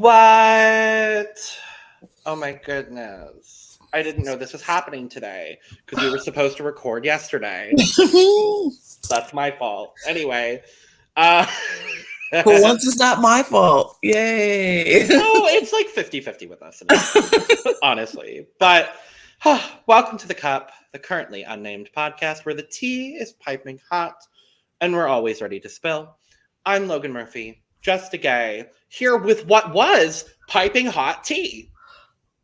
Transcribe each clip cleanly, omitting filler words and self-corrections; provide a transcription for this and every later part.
What? Oh my goodness. I didn't know this was happening today because we were supposed to record yesterday. That's my fault. Anyway. For once, it's not my fault. Yay. Oh, it's like 50-50 with us, honestly. But welcome to The Cup, the Currently Unnamed Podcast, where the tea is piping hot and we're always ready to spill. I'm Logan Murphy, just a gay, here with what was piping hot tea.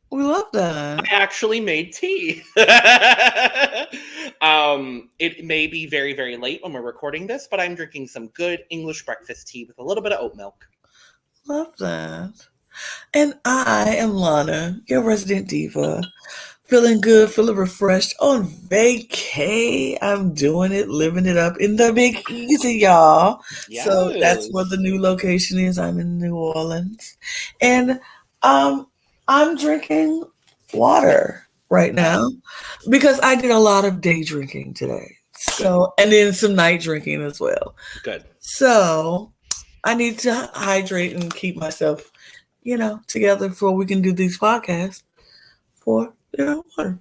We love that. I actually made tea. It may be very, very late when we're recording this, but I'm drinking some good English breakfast tea with a little bit of oat milk. Love that. And I am Lana, your resident diva. Feeling good, feeling refreshed on vacay. I'm doing it, living it up in the Big Easy, y'all. Yes. So that's where the new location is. I'm in New Orleans. And I'm drinking water right now because I did a lot of day drinking today. So, and then some night drinking as well. Good. So I need to hydrate and keep myself, together before we can do these podcasts for, water.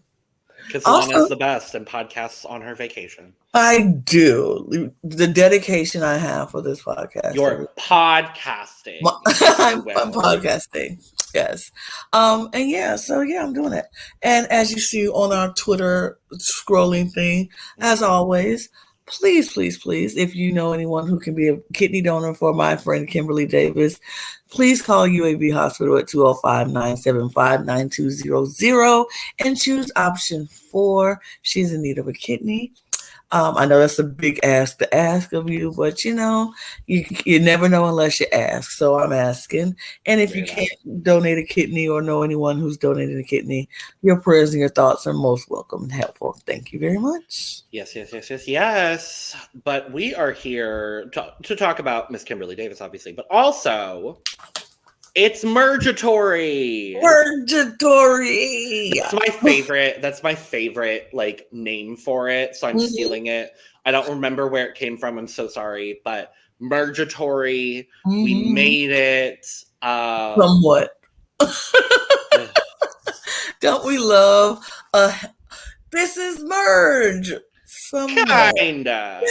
Because Lana's the best and podcasts on her vacation. I do. The dedication I have for this podcast. You're podcasting. I'm podcasting. Yes. I'm doing it. And as you see on our Twitter scrolling thing, as always, please, if you know anyone who can be a kidney donor for my friend Kimberly Davis, please call UAB Hospital at 205-975-9200 and choose option 4. She's in need of a kidney. I know that's a big ask to ask of you, but you never know unless you ask. So I'm asking. And if you can't donate a kidney or know anyone who's donated a kidney, your prayers and your thoughts are most welcome and helpful. Thank you very much. Yes. But we are here to talk about Miss Kimberly Davis, obviously, but also it's Merge-atory. Merge-atory. That's my favorite name for it. So I'm stealing it. I don't remember where it came from. I'm so sorry. But Merge-atory, we made it. From what? Don't we love this is Merge? Kinda.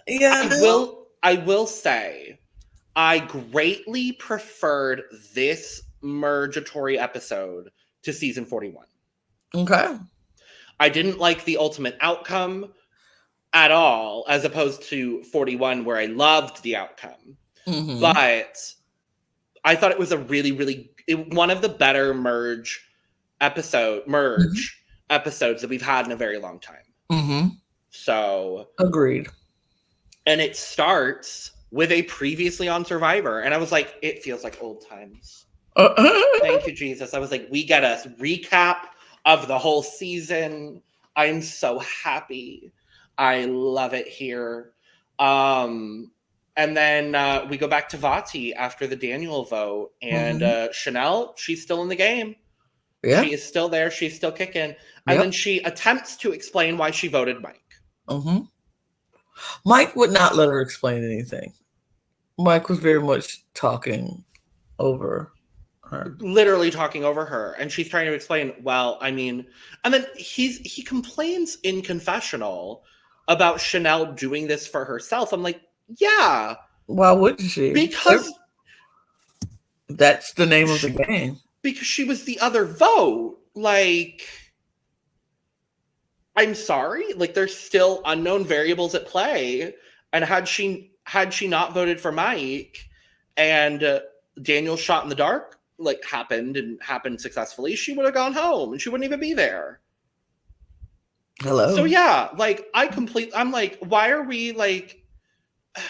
Yeah. I will say I greatly preferred this Merge-atory episode to season 41. Okay. I didn't like the ultimate outcome at all, as opposed to 41, where I loved the outcome. Mm-hmm. But I thought it was a really, really one of the better Merge episodes that we've had in a very long time. Mm-hmm. So agreed. And it starts with a previously on Survivor. And I was like, it feels like old times. Thank you, Jesus. I was like, we get a recap of the whole season. I'm so happy. I love it here. And then we go back to Vati after the Daniel vote. And Chanel, she's still in the game. Yeah. She is still there. She's still kicking. And then she attempts to explain why she voted Mike. Mm-hmm. Mike would not let her explain anything. Mike was very much talking over her. Literally talking over her. And she's trying to explain, and then he complains in confessional about Chanel doing this for herself. I'm like, yeah. Why wouldn't she? Because that's the name of the game. Because she was the other vote. I'm sorry. There's still unknown variables at play. And had she not voted for Mike and Daniel's shot in the dark happened successfully, she would have gone home and she wouldn't even be there. Hello. So yeah, like I'm like, why are we like? It's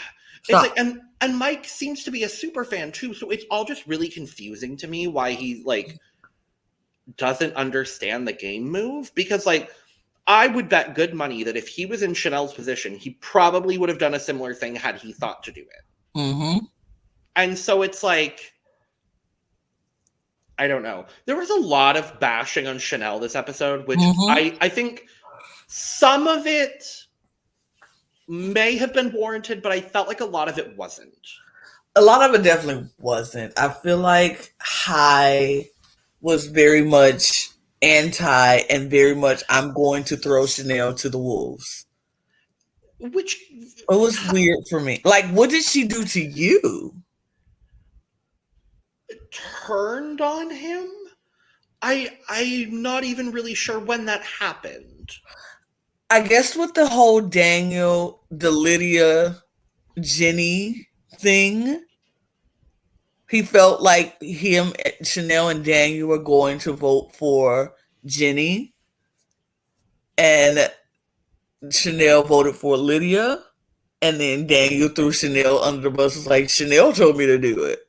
Stop. like, and Mike seems to be a super fan too, so it's all just really confusing to me why he like doesn't understand the game move, because like I would bet good money that if he was in Chanel's position, he probably would have done a similar thing had he thought to do it. Mm-hmm. And so it's like, I don't know. There was a lot of bashing on Chanel this episode, which I think some of it may have been warranted, but I felt like a lot of it wasn't. A lot of it definitely wasn't. I feel like Hai was very much anti and very much, I'm going to throw Chanel to the wolves. Which it was weird for me. Like, what did she do to you? Turned on him? I'm not even really sure when that happened. I guess with the whole Daniel, the Lydia, Jenny thing, he felt like him, Chanel, and Daniel were going to vote for Jenny, and Chanel voted for Lydia, and then Daniel threw Chanel under the bus. Was like, Chanel told me to do it,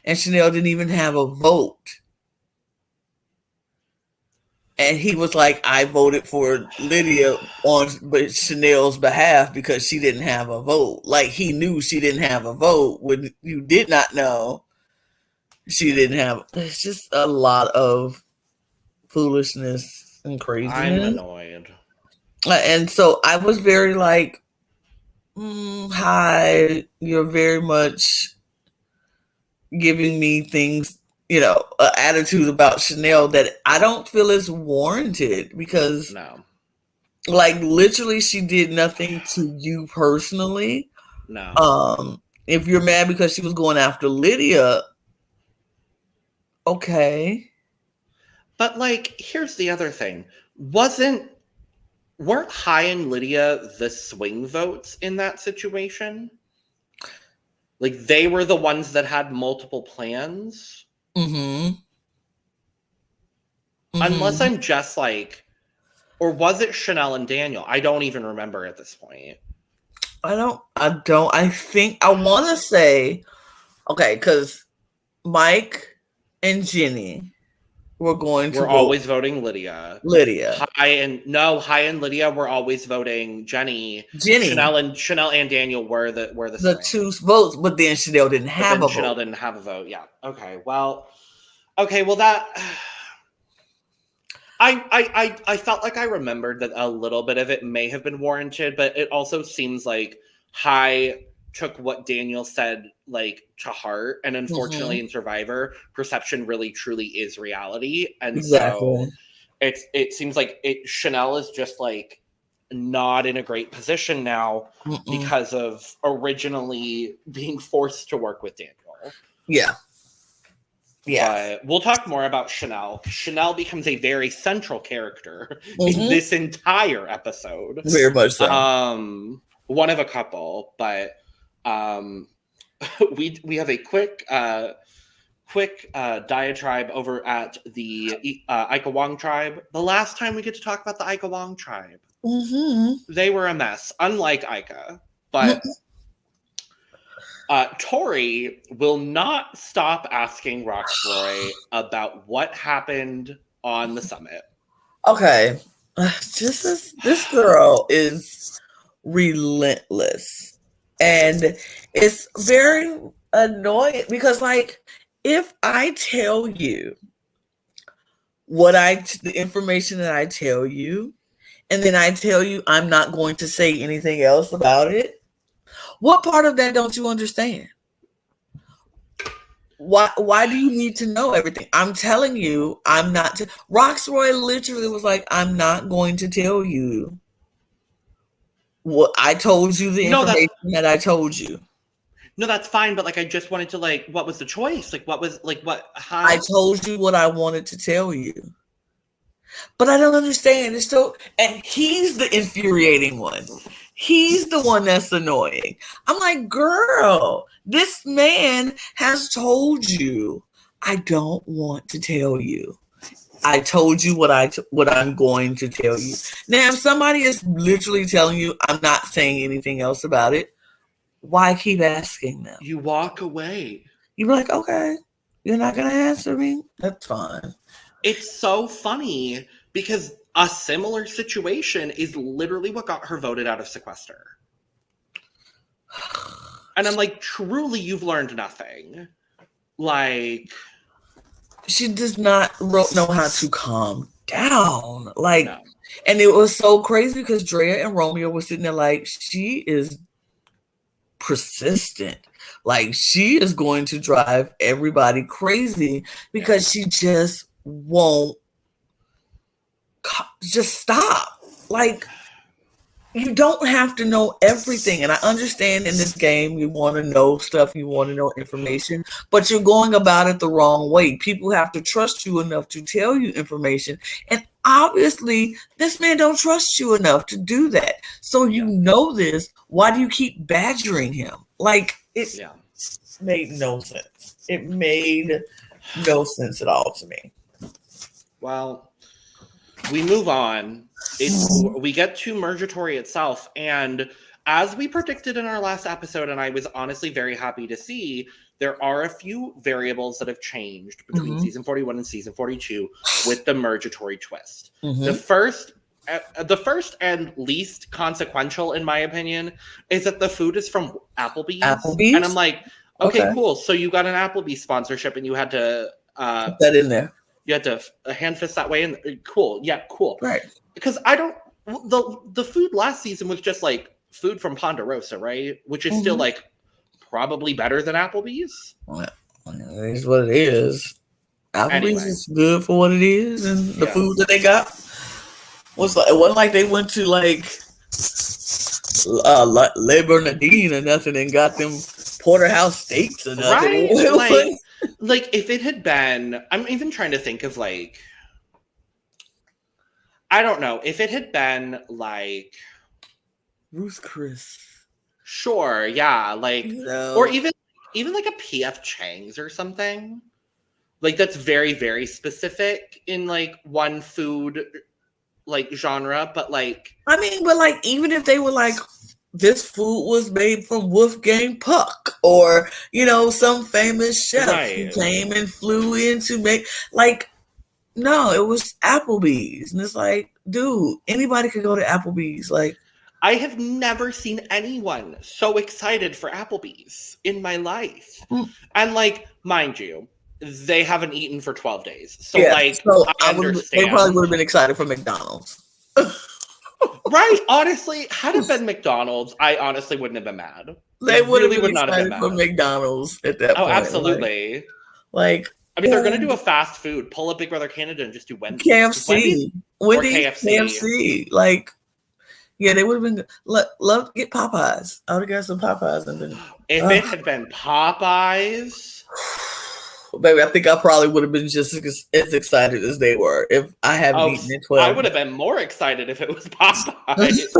and Chanel didn't even have a vote. And he was like, I voted for Lydia on Chanel's behalf because she didn't have a vote. Like, he knew she didn't have a vote when you did not know she didn't have. It's just a lot of foolishness and craziness. I'm annoyed. And so I was very like, Hai, you're very much giving me things, attitude about Chanel that I don't feel is warranted, because like, literally she did nothing to you personally. No. If you're mad because she was going after Lydia, okay. But like, here's the other thing. Weren't Hai and Lydia the swing votes in that situation? Like, they were the ones that had multiple plans? Unless I'm just like, or was it Chanel and Daniel? I don't even remember at this point. I think I want to say, okay, because Mike and Jenny we're always voting Lydia. Hai and Lydia were always voting Jenny. Chanel and Daniel were the two votes, but then Chanel didn't have a vote. Chanel didn't have a vote. Yeah. Okay. Well, that I felt like I remembered that a little bit of it may have been warranted, but it also seems like Hai took what Daniel said like to heart, and unfortunately in Survivor, perception really truly is reality, and so it seems like Chanel is just like not in a great position now because of originally being forced to work with Daniel. Yeah. But we'll talk more about Chanel. Chanel becomes a very central character in this entire episode. Very much so. One of a couple, but we have a quick diatribe over at the Ikawang tribe. The last time we get to talk about the Ikawang tribe, they were a mess, unlike Ika. But Tori will not stop asking Roxroy about what happened on the summit. Okay, this girl is relentless, and it's very annoying because, like, if I tell you the information that I tell you, and then I tell you I'm not going to say anything else about it, what part of that don't you understand? Why do you need to know everything? I'm telling you, I'm not. Roxroy literally was like, I'm not going to tell you what I told you, the information that I told you. No, that's fine, but like, I just wanted to, like, what was the choice? Like, what was, like, what? How? I told you what I wanted to tell you, but I don't understand. It's so, and he's the infuriating one. He's the one that's annoying. I'm like, girl, this man has told you, I don't want to tell you. I told you what I'm going to tell you. Now, if somebody is literally telling you I'm not saying anything else about it, why keep asking them? You walk away. You're like, okay, you're not going to answer me? That's fine. It's so funny because a similar situation is literally what got her voted out of sequester. And I'm like, truly, you've learned nothing. Like, she does not know how to calm down. Like, no. And it was so crazy because Drea and Romeo were sitting there like, she is persistent. Like, she is going to drive everybody crazy because she just won't just stop. Like, you don't have to know everything. And I understand in this game, you want to know stuff, you want to know information, but you're going about it the wrong way. People have to trust you enough to tell you information. And obviously, this man don't trust you enough to do that. So you know this. Why do you keep badgering him? Like, it made no sense. It made no sense at all to me. Well, we move on. We get to Merge-atory itself, and as we predicted in our last episode, and I was honestly very happy to see, there are a few variables that have changed between season 41 and season 42 with the Merge-atory twist. The first and least consequential, in my opinion, is that the food is from Applebee's. And I'm like, okay, cool. So you got an Applebee's sponsorship, and you had to put that in there. You had to hand fist that way, and cool. Yeah, cool. Right. Because the food last season was just like food from Ponderosa, right? Which is still like probably better than Applebee's. Well, it is what it is. Applebee's is good for what it is, and the food that they got was like, it wasn't like they went to like Le Bernardine or nothing and got them porterhouse steaks or nothing. Right? Like if it had been, I'm even trying to think of like, I don't know, if it had been like Ruth Chris. Sure, yeah, like, or even like a PF Chang's or something. Like that's very, very specific in like one food like genre, but like, I mean, but like even if they were like, this food was made from Wolfgang Puck, or some famous chef who came and flew in to make, like, no, it was Applebee's, and it's like, dude, anybody could go to Applebee's. Like, I have never seen anyone so excited for Applebee's in my life, and like, mind you, they haven't eaten for 12 days, so I understand. They probably would have been excited for McDonald's. Right, honestly, had it been McDonald's, I honestly wouldn't have been mad. They would have been excited for McDonald's at that point. Oh, absolutely. Like, I mean, they're going to do a fast food. Pull up Big Brother Canada and just do Wendy's. KFC. KFC. Like, yeah, they would have been good. Love to get Popeyes. I would have got some Popeyes. And then, if it had been Popeyes... Baby, I think I probably would have been just as excited as they were if I haven't eaten in 12. I would have been more excited if it was Popeyes.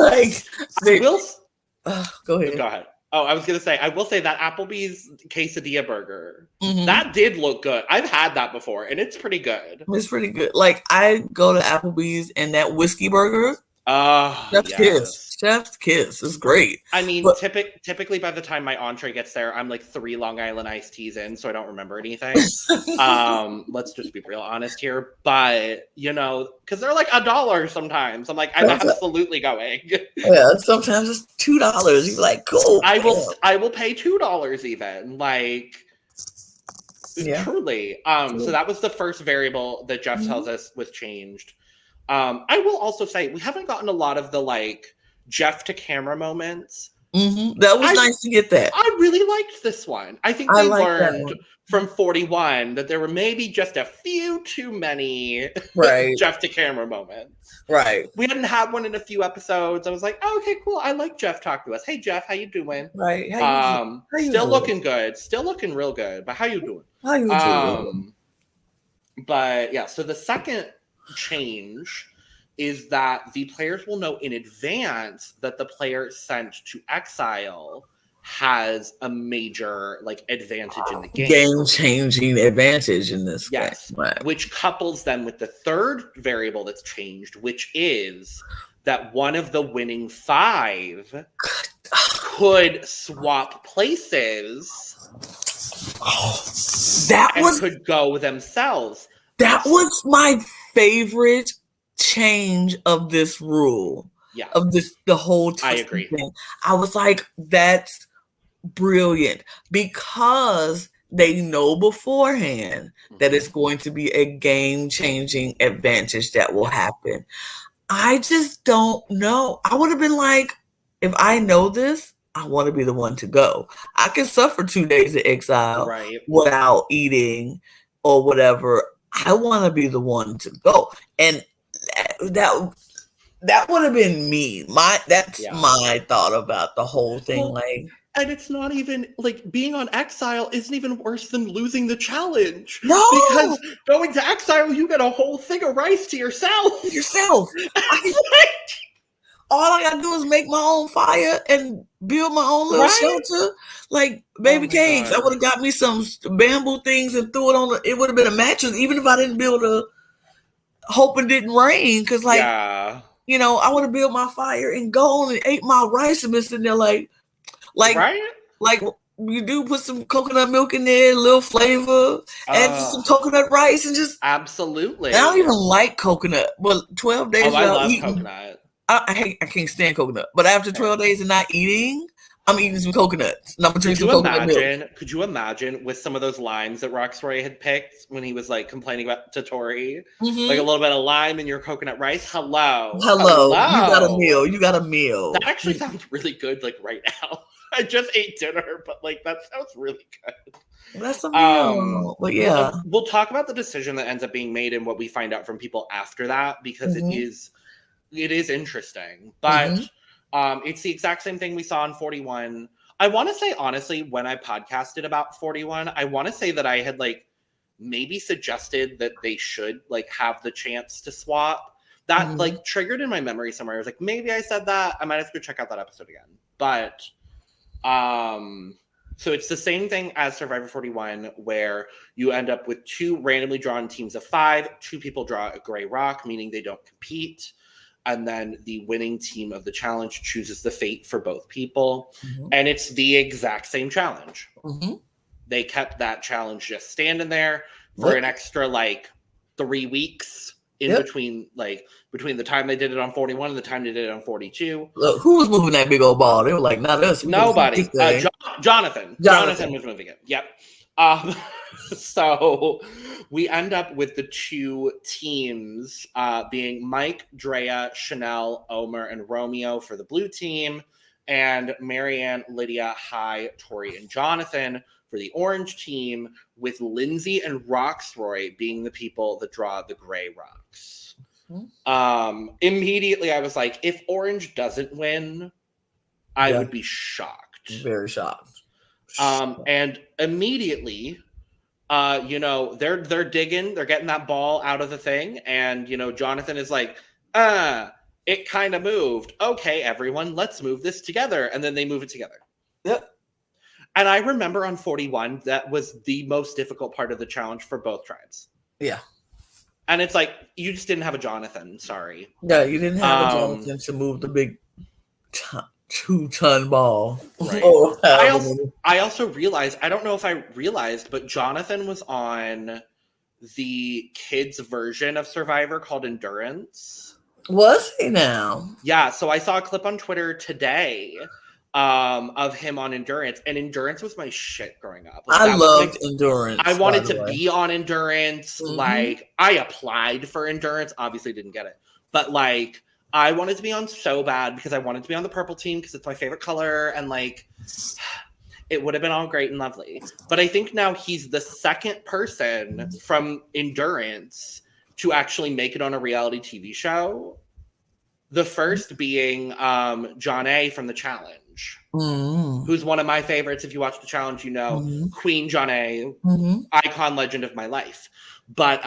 Go ahead. Go ahead. Oh, I was going to say, I will say that Applebee's quesadilla burger, that did look good. I've had that before, and it's pretty good. It's pretty good. Like, I go to Applebee's, and that whiskey burger, Chef's Kiss is great. I mean, typically by the time my entree gets there, I'm like 3 Long Island iced teas in, so I don't remember anything. Let's just be real honest here. But, because they're like $1 sometimes. I'm like, I'm absolutely going. Yeah, sometimes it's $2. You're like, cool. I will pay $2 even. Like, truly. So that was the first variable that Jeff tells us was changed. I will also say, we haven't gotten a lot of the like Jeff to camera moments. That was nice to get that. I really liked this one. I think they learned from 41 that there were maybe just a few too many Jeff to camera moments. Right. We hadn't had one in a few episodes. I was like, oh, okay, cool. I like Jeff talking to us. Hey, Jeff, how you doing? Right. How you still doing? Looking good. Still looking real good. But how you doing? How you doing? But yeah, so the second change is that the players will know in advance that the player sent to exile has a major like advantage in the game. Game-changing advantage in this game. Right. Which couples them with the third variable that's changed, which is that one of the winning 5 could swap places. Could go themselves. That was my favorite change of this rule. Yeah. Of the whole I agree. thing. I was like, that's brilliant, because they know beforehand that it's going to be a game-changing advantage that will happen. I just don't know. I would have been like, if I know this, I want to be the one to go. I can suffer 2 days of exile without eating or whatever. I want to be the one to go. And that would have been me. That's my thought about the whole thing. Well, and it's not even like being on exile isn't even worse than losing the challenge. No, because going to exile, you get a whole thing of rice to yourself. All I gotta do is make my own fire and build my own little shelter, like baby caves. I would have got me some bamboo things and threw it on. It would have been a mattress, even if I didn't build hope it didn't rain, because I would have built my fire and gone and ate my rice and been sitting there like you do, put some coconut milk in there, a little flavor, and just some coconut rice, and just absolutely. I don't even like coconut, but 12 days. I love coconut. I can't stand coconut, but after 12 days of not eating, I'm eating some coconuts. And I'm drinking some coconut milk. Could you imagine with some of those limes that Roxroy had picked when he was like complaining about to Tori, like a little bit of lime in your coconut rice? Hello. You got a meal. That actually sounds really good. Like right now, I just ate dinner, but like that sounds really good. That's a meal. But yeah, we'll talk about the decision that ends up being made and what we find out from people after that, because it is interesting, but. It's the exact same thing we saw in 41. I want to say, honestly, when I podcasted about 41, I want to say that I had like maybe suggested that they should like have the chance to swap. That like triggered in my memory somewhere. I was like, maybe I said that. I might have to go check out that episode again. But so it's the same thing as Survivor 41, where you end up with 2 randomly drawn teams of 5. 2 people draw a gray rock, meaning they don't compete. And then the winning team of the challenge chooses the fate for both people. And it's the exact same challenge. They kept that challenge just standing there for an extra like 3 weeks in between the time they did it on 41 and the time they did it on 42. Look, who was moving that big old ball? They were like, not us. Nobody. Jonathan was moving it. Yep. So we end up with the 2 teams being Mike, Drea, Chanel, Omer, and Romeo for the blue team, and Marianne, Lydia, Hai, Tori, and Jonathan for the orange team, with Lindsay and Roxroy being the people that draw the gray rocks. Immediately I was like, if orange doesn't win, I would be shocked. Very shocked. And immediately, they're digging, they're getting that ball out of the thing, and Jonathan is like, it kind of moved. Okay, everyone, let's move this together, and then they move it together. Yep. And I remember on 41, that was the most difficult part of the challenge for both tribes. Yeah. And it's like, you just didn't have a Jonathan. Sorry. Yeah, you didn't have a Jonathan to move the big 2-ton ball. Right. I also realized, I don't know if I realized, but Jonathan was on the kids' version of Survivor called Endurance. Was he now? Yeah, so I saw a clip on Twitter today of him on Endurance, and Endurance was my shit growing up. I loved Endurance. I wanted to be on Endurance. Like, I applied for Endurance, obviously didn't get it, but like, I wanted to be on so bad because I wanted to be on the purple team because it's my favorite color, and like, it would have been all great and lovely. But I think now he's the second person from Endurance to actually make it on a reality TV show. The first being John A. from The Challenge, who's one of my favorites. If you watch The Challenge, Queen John A., icon, legend of my life. But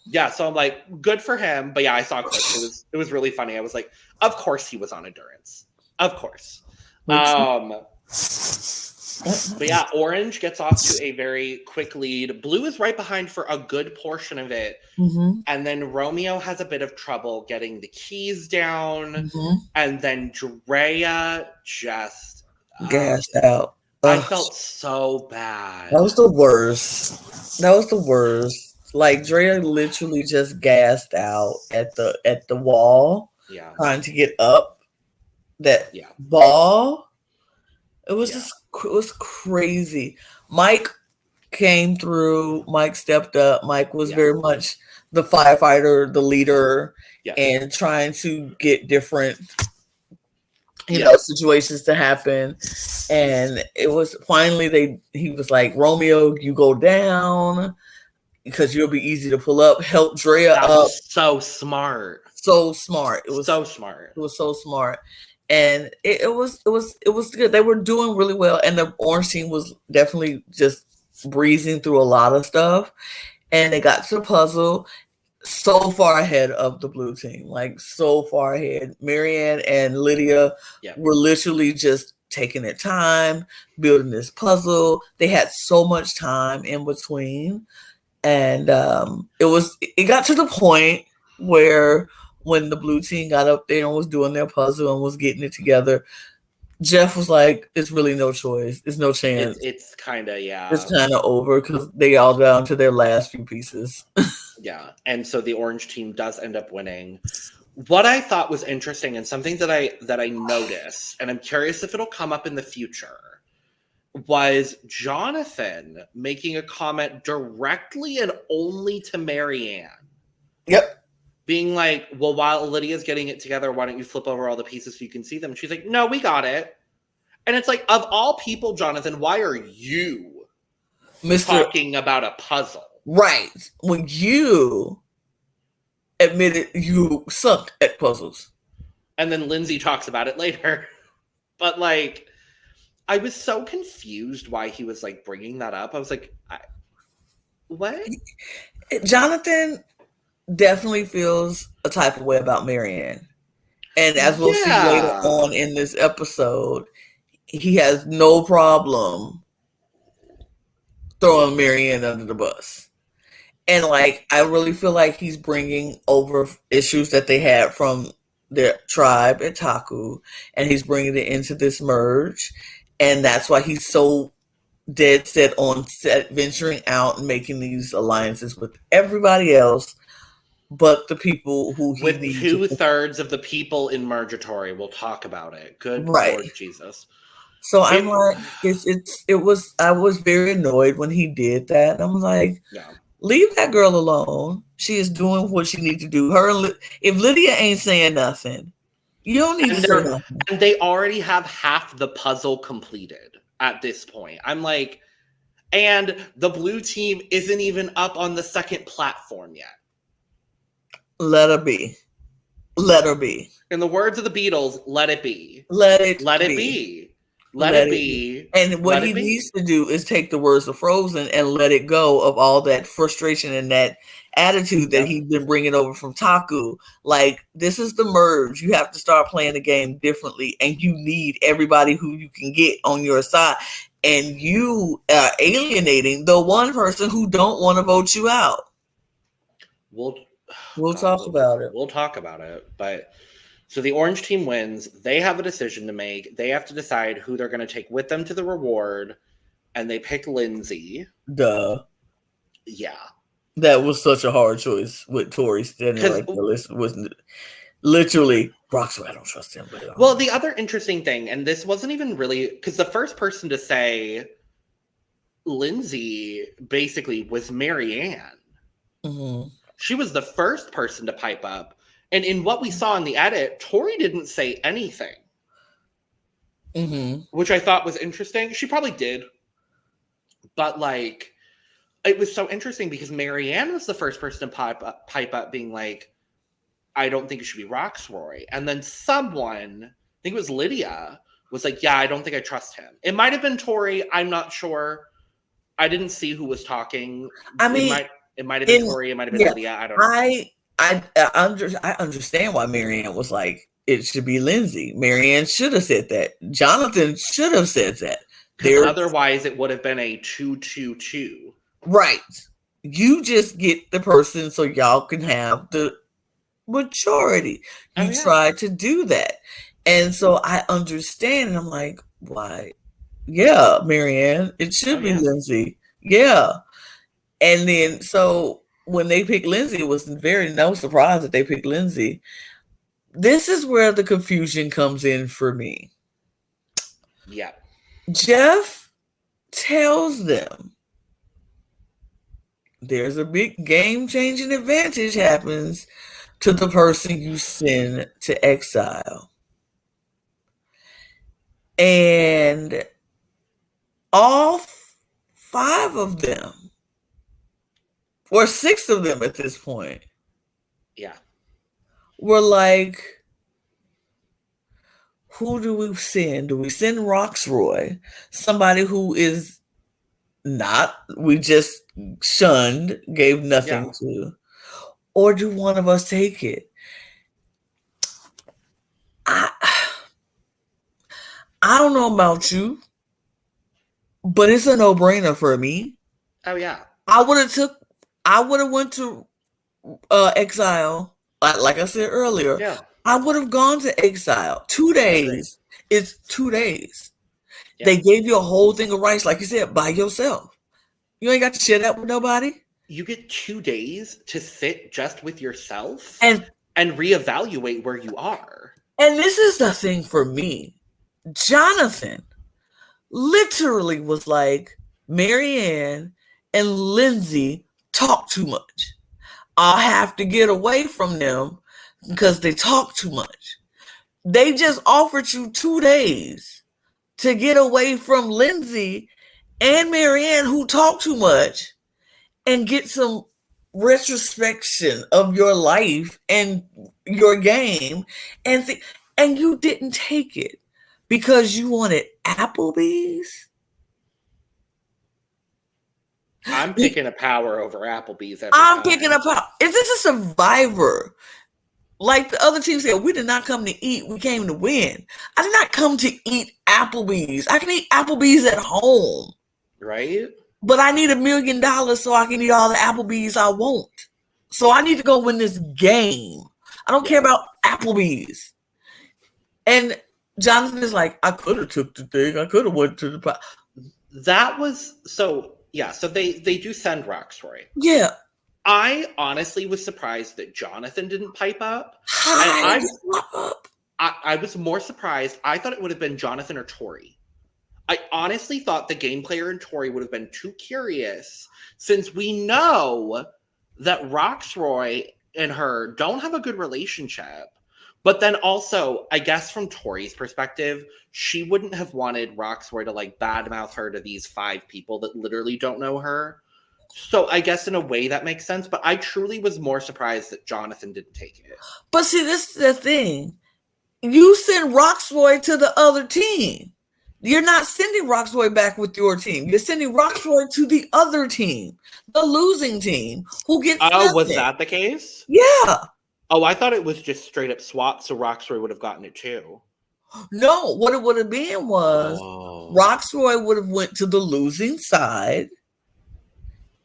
yeah, so I'm like, good for him. But yeah, I saw clips. It was really funny. I was like, of course he was on Endurance. Of course. But yeah, Orange gets off to a very quick lead. Blue is right behind for a good portion of it. Mm-hmm. And then Romeo has a bit of trouble getting the keys down. Mm-hmm. And then Drea just gassed out. I felt so bad. That was the worst. Like Drea literally just gassed out at the wall, trying to get up that ball. It was it was crazy. Mike came through. Mike stepped up. Mike was very much the firefighter, the leader, and trying to get different situations to happen. And it was finally he was like, Romeo, you go down because you'll be easy to pull up. Help Drea up. Was so smart. So smart. It was so smart. It was so smart. And it was good. They were doing really well. And the Orange team was definitely just breezing through a lot of stuff. And they got to the puzzle so far ahead of the Blue team. Like so far ahead. Marianne and Lydia were literally just taking their time, building this puzzle. They had so much time in between. And it got to the point where when the Blue team got up there and was doing their puzzle and was getting it together, Jeff was like, it's really no choice. It's no chance. It's kind of, It's kind of over because they all down to their last few pieces. And so the Orange team does end up winning. What I thought was interesting and something that I noticed, and I'm curious if it'll come up in the future, was Jonathan making a comment directly and only to Marianne. Yep. Being like, well, while Lydia's getting it together, why don't you flip over all the pieces so you can see them? She's like, no, we got it. And it's like, of all people, Jonathan, why are you talking about a puzzle? Right. When you admitted you sucked at puzzles. And then Lindsay talks about it later. But like, I was so confused why he was like bringing that up. I was like, what? Jonathan definitely feels a type of way about Marianne. And as we'll see later on in this episode, he has no problem throwing Marianne under the bus. And like, I really feel like he's bringing over issues that they had from their tribe at Taku, and he's bringing it into this merge. And that's why he's so dead set on venturing out and making these alliances with everybody else but the people who he with needs. 2/3 of the people in Merge-atory will talk about it. Good Lord Jesus. So I'm like, I was very annoyed when he did that. I'm like, leave that girl alone. She is doing what she needs to do. If Lydia ain't saying nothing, you don't need to say nothing. And they already have half the puzzle completed at this point. I'm like, and the Blue team isn't even up on the second platform yet. Let her be. Let her be. In the words of the Beatles, let it be. Let it be. Let it be. And what he needs to do is take the words of Frozen and let it go of all that frustration and that attitude that he's been bringing over from Taku. Like, this is the merge. You have to start playing the game differently, and you need everybody who you can get on your side. And you are alienating the one person who don't want to vote you out. We'll talk about it. We'll talk about it. But so the Orange team wins. They have a decision to make. They have to decide who they're going to take with them to the reward. And they pick Lindsay. Duh. Yeah. That was such a hard choice with Tori standing right there. Was literally, Roxy, I don't trust him. Well, the other interesting thing, and this wasn't even really, because the first person to say Lindsay basically was Marianne. Mm-hmm. She was the first person to pipe up. And in what we saw in the edit, Tori didn't say anything. Mm-hmm. Which I thought was interesting. She probably did. But, like, it was so interesting because Marianne was the first person to pipe up being like, I don't think it should be Roxroy. And then someone, I think it was Lydia, was like, yeah, I don't think I trust him. It might have been Tori. I'm not sure. I didn't see who was talking. I mean, it might have been Tori. It might have been Lydia. I don't know. I understand why Marianne was like, it should be Lindsay. Marianne should have said that. Jonathan should have said that. Otherwise, it would have been a 2-2-2. Right. You just get the person so y'all can have the majority. You tried to do that. And so I understand. And I'm like, why? Yeah, Marianne, it should be Lindsay. Yeah. And then, so when they picked Lindsay, it was no surprise that they picked Lindsay. This is where the confusion comes in for me. Yeah. Jeff tells them there's a big game-changing advantage happens to the person you send to exile. And all 5 of them, or 6 of them at this point, were like, who do we send? Do we send Roxroy, somebody who is not, we just shunned, gave nothing to, or do one of us take it? I don't know about you, but it's a no-brainer for me. Oh yeah. I would have went to exile. Like I said earlier, I would have gone to exile. 2 days is 2 days. Yeah. They gave you a whole thing of rice, like you said, by yourself. You ain't got to share that with nobody. You get 2 days to sit just with yourself and reevaluate where you are. And this is the thing for me. Jonathan literally was like, Marianne and Lindsay talk too much. I'll have to get away from them because they talk too much. They just offered you 2 days to get away from Lindsay and Marianne, who talk too much, and get some retrospection of your life and your game. And you didn't take it because you wanted Applebee's. I'm picking a power over Applebee's. I'm picking a power. Is this a Survivor? Like the other team said, we did not come to eat. We came to win. I did not come to eat Applebee's. I can eat Applebee's at home. Right? But I need $1 million so I can eat all the Applebee's I want. So I need to go win this game. I don't care about Applebee's. And Jonathan is like, I could have took the thing. I could have went to the... That was... So they do send Roxroy. Yeah. I honestly was surprised that Jonathan didn't pipe up. I was more surprised. I thought it would have been Jonathan or Tori. I honestly thought the game player and Tori would have been too curious, since we know that Roxroy and her don't have a good relationship. But then also, I guess from Tori's perspective, she wouldn't have wanted Roxroy to like badmouth her to these 5 people that literally don't know her. So I guess in a way that makes sense. But I truly was more surprised that Jonathan didn't take it. But see, this is the thing. You send Roxroy to the other team. You're not sending Roxroy back with your team. You're sending Roxroy to the other team, the losing team, who gets nothing. Was that the case? Yeah. Oh, I thought it was just straight up swap, so Roxroy would have gotten it too. No, what it would have been was Roxroy would have went to the losing side,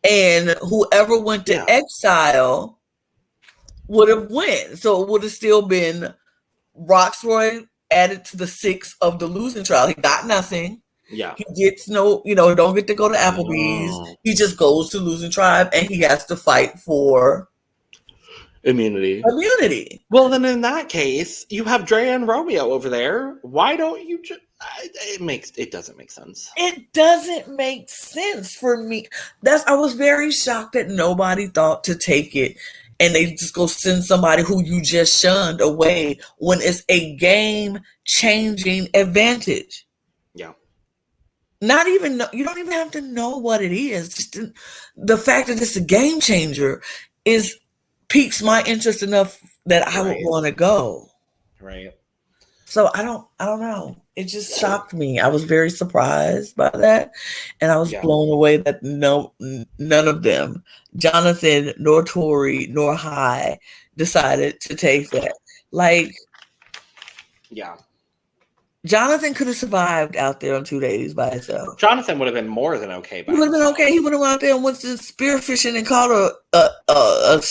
and whoever went to exile would have won. So it would have still been Roxroy added to the 6 of the losing trial. He got nothing. Yeah. He gets no, don't get to go to Applebee's. He just goes to losing tribe and he has to fight for immunity. Well, then in that case, you have Drea and Romeo over there. Why don't you just... It doesn't make sense. It doesn't make sense for me. I was very shocked that nobody thought to take it and they just go send somebody who you just shunned away when it's a game-changing advantage. Yeah. You don't even have to know what it is. Just the fact that it's a game changer piques my interest enough that I would want to go. Right. So I don't know. It just shocked me. I was very surprised by that. And I was blown away that none of them, Jonathan, nor Tori, nor Hai, decided to take that. Like, Yeah. Jonathan could have survived out there on 2 days by himself. Jonathan would have been more than okay by He would have been okay. He would have went out there and went to spearfishing and caught a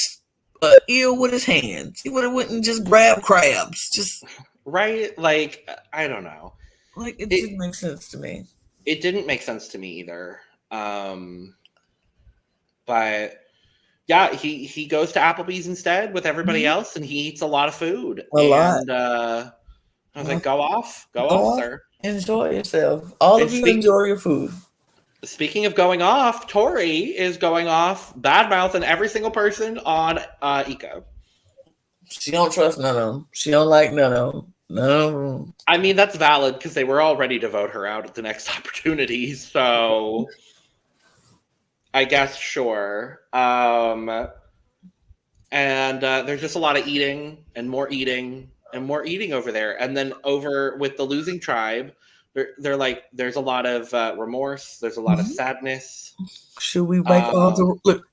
eel with his hands. He would have went and just grabbed crabs. Just right? Like, I don't know. Like, it didn't make sense to me. It didn't make sense to me either. But yeah, he goes to Applebee's instead with everybody else, and he eats a lot of food. A lot. I was like, go off, sir. Enjoy yourself. All of you enjoy your food. Speaking of going off, Tori is going off, bad-mouthing every single person on Eco. She don't trust none of them. She don't like none of them. No. I mean, that's valid because they were all ready to vote her out at the next opportunity. So I guess, sure. And there's just a lot of eating and more eating and more eating over there. And then over with the losing tribe, they're like, there's a lot of remorse. There's a lot of sadness. Should we make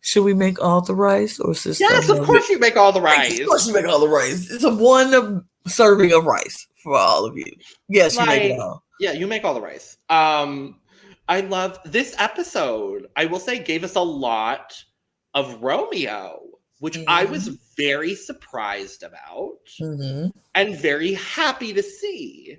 Should we make all the rice, or sister? Yes, of course you make all the rice. Of course you make all the rice. It's a one serving of rice for all of you. Yes, you make it all. Yeah, you make all the rice. I love this episode. I will say, gave us a lot of Romeo, which I was very surprised about and very happy to see.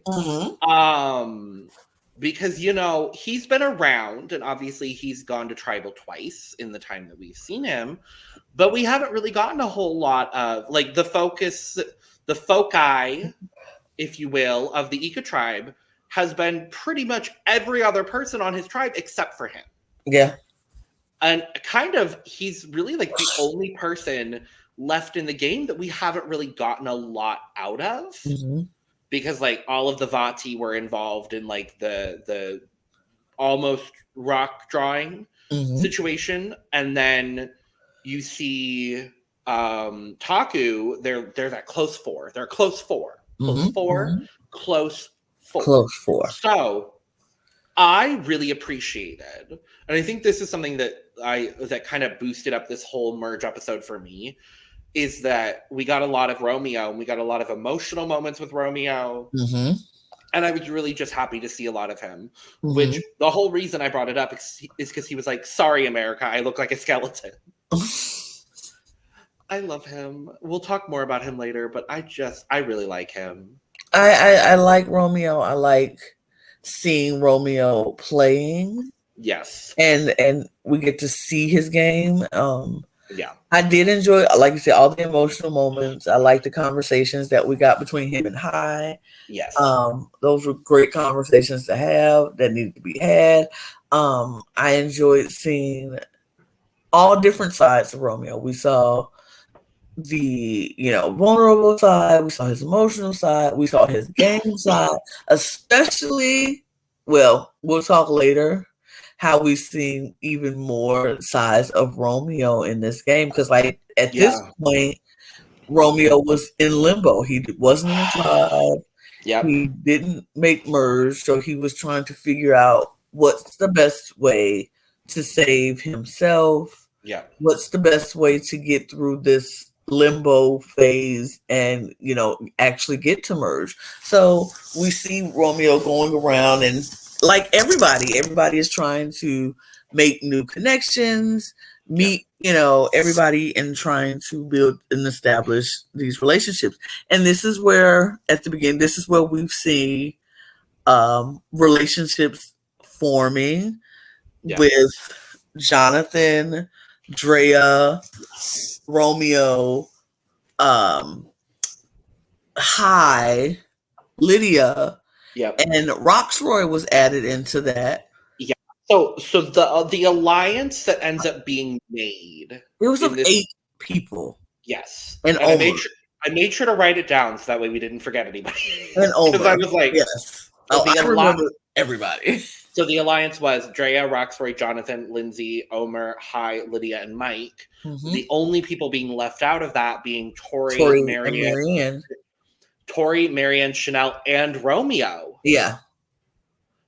Because, you know, he's been around, and obviously he's gone to tribal twice in the time that we've seen him, but we haven't really gotten a whole lot of, like, the foci, if you will, of the Ika tribe has been pretty much every other person on his tribe except for him. Yeah. And kind of, he's really like the only person left in the game that we haven't really gotten a lot out of. Because like all of the Vati were involved in like the almost rock drawing situation. And then you see Taku, they're that close four. They're close four. Close four. So I really appreciated, and I think this is something that kind of boosted up this whole merge episode for me, is that we got a lot of Romeo, and we got a lot of emotional moments with Romeo. And I was really just happy to see a lot of him, which the whole reason I brought it up is because he was like, sorry, America, I look like a skeleton. I love him. We'll talk more about him later, but I really like him. I like Romeo. I like seeing Romeo playing. Yes. And we get to see his game. Yeah. I did enjoy, like you said, all the emotional moments. I like the conversations that we got between him and Hai. Yes. Those were great conversations to have that needed to be had. I enjoyed seeing all different sides of Romeo. We saw the, vulnerable side. We saw his emotional side. We saw his game side, especially, we'll talk later, how we've seen even more sides of Romeo in this game. Because like at this point, Romeo was in limbo. He wasn't in a tribe. He didn't make merge. So he was trying to figure out what's the best way to save himself. What's the best way to get through this limbo phase and actually get to merge. So we see Romeo going around, and like everybody is trying to make new connections, meet everybody, and trying to build and establish these relationships. And this is where at the beginning, this is where we see relationships forming with Jonathan, Drea, Romeo, Hai, Lydia, and Roxroy was added into that. Yeah. So the alliance that ends up being made. It was of 8 people. Yes. And I made sure to write it down so that way we didn't forget anybody. And Omer. Because I was like, yes. I remember everybody. So the alliance was Drea, Roxroy, Jonathan, Lindsay, Omer, Hai, Lydia, and Mike. The only people being left out of that being Tori, Marianne, Chanel, and Romeo. Yeah.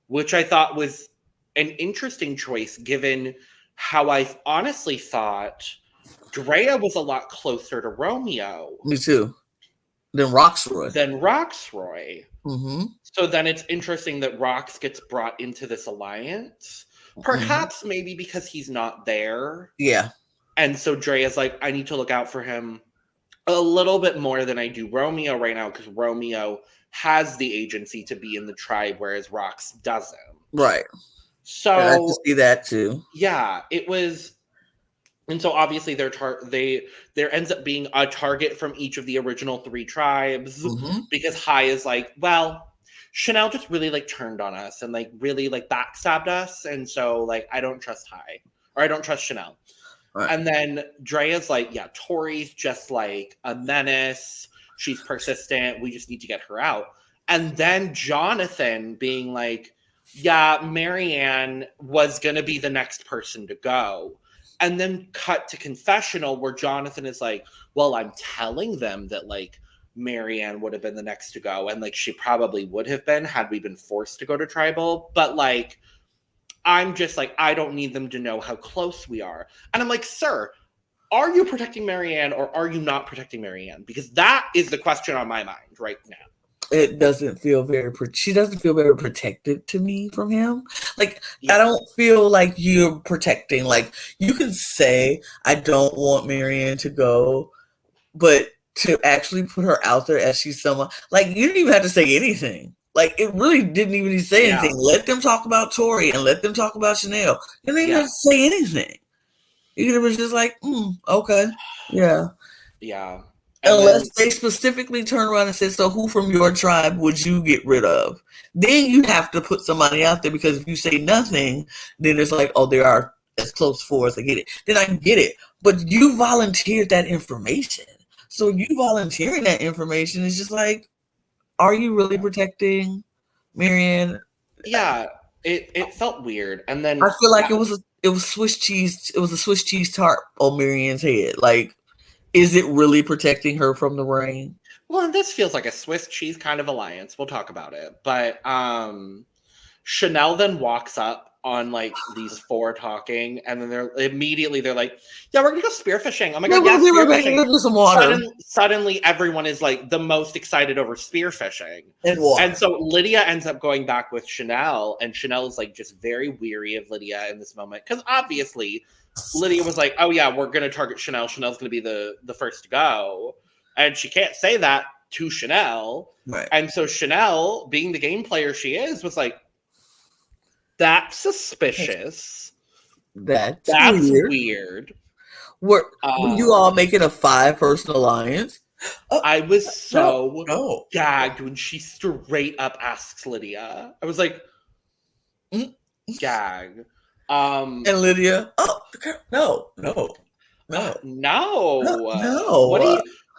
Which I thought was an interesting choice, given how I honestly thought Drea was a lot closer to Romeo. Me too. Than Roxroy. Mm-hmm. So then it's interesting that Rox gets brought into this alliance. Perhaps maybe because he's not there. Yeah. And so Drea's like, I need to look out for him a little bit more than I do Romeo right now, because Romeo has the agency to be in the tribe, whereas Rox doesn't. Right. So I can see that too. Yeah, it was. And so obviously there ends up being a target from each of the original 3 tribes, because Hai is like, well, Chanel just really like turned on us and like really like backstabbed us, and so like I don't trust Hai, or I don't trust Chanel. Right. And then Drea's like, yeah, Tori's just like a menace. She's persistent. We just need to get her out. And then Jonathan being like, yeah, Marianne was going to be the next person to go. And then cut to confessional where Jonathan is like, well, I'm telling them that like Marianne would have been the next to go. And like, she probably would have been had we been forced to go to tribal. But like, I'm just like, I don't need them to know how close we are. And I'm like, sir, are you protecting Marianne or are you not protecting Marianne? Because that is the question on my mind right now. It doesn't feel she doesn't feel very protected to me from him. Like, yeah. I don't feel like you're protecting. Like, you can say, I don't want Marianne to go, but to actually put her out there as she's someone, like, you didn't even have to say anything. Like, it really didn't even say anything. Let them talk about Tori and let them talk about Chanel. You didn't even have to say anything. You could have been just like, okay. Yeah. Yeah. Unless they specifically turn around and say, so who from your tribe would you get rid of? Then you have to put somebody out there, because if you say nothing, then it's like, oh, there are as close 4 as I get it. Then I get it. But you volunteered that information. So you volunteering that information is just like, are you really protecting Marianne? Yeah, it felt weird. And then I feel like it was Swiss cheese. It was a Swiss cheese tart on Marianne's head. Like, is it really protecting her from the rain? Well, this feels like a Swiss cheese kind of alliance. We'll talk about it. But Chanel then walks up on like these 4 talking, and then they're like, yeah, we're gonna go spearfishing. Oh my god, yeah, spearfishing. Some water. Suddenly everyone is like the most excited over spearfishing. And so Lydia ends up going back with Chanel, and Chanel is like just very weary of Lydia in this moment, because obviously Lydia was like, oh yeah, we're gonna target Chanel. Chanel's gonna be the first to go. And she can't say that to Chanel. Right. And so Chanel, being the game player she is, was like, that's suspicious. That's weird. Were you all making a 5-person alliance? I was so gagged when she straight up asks Lydia. I was like, gag. And Lydia, no.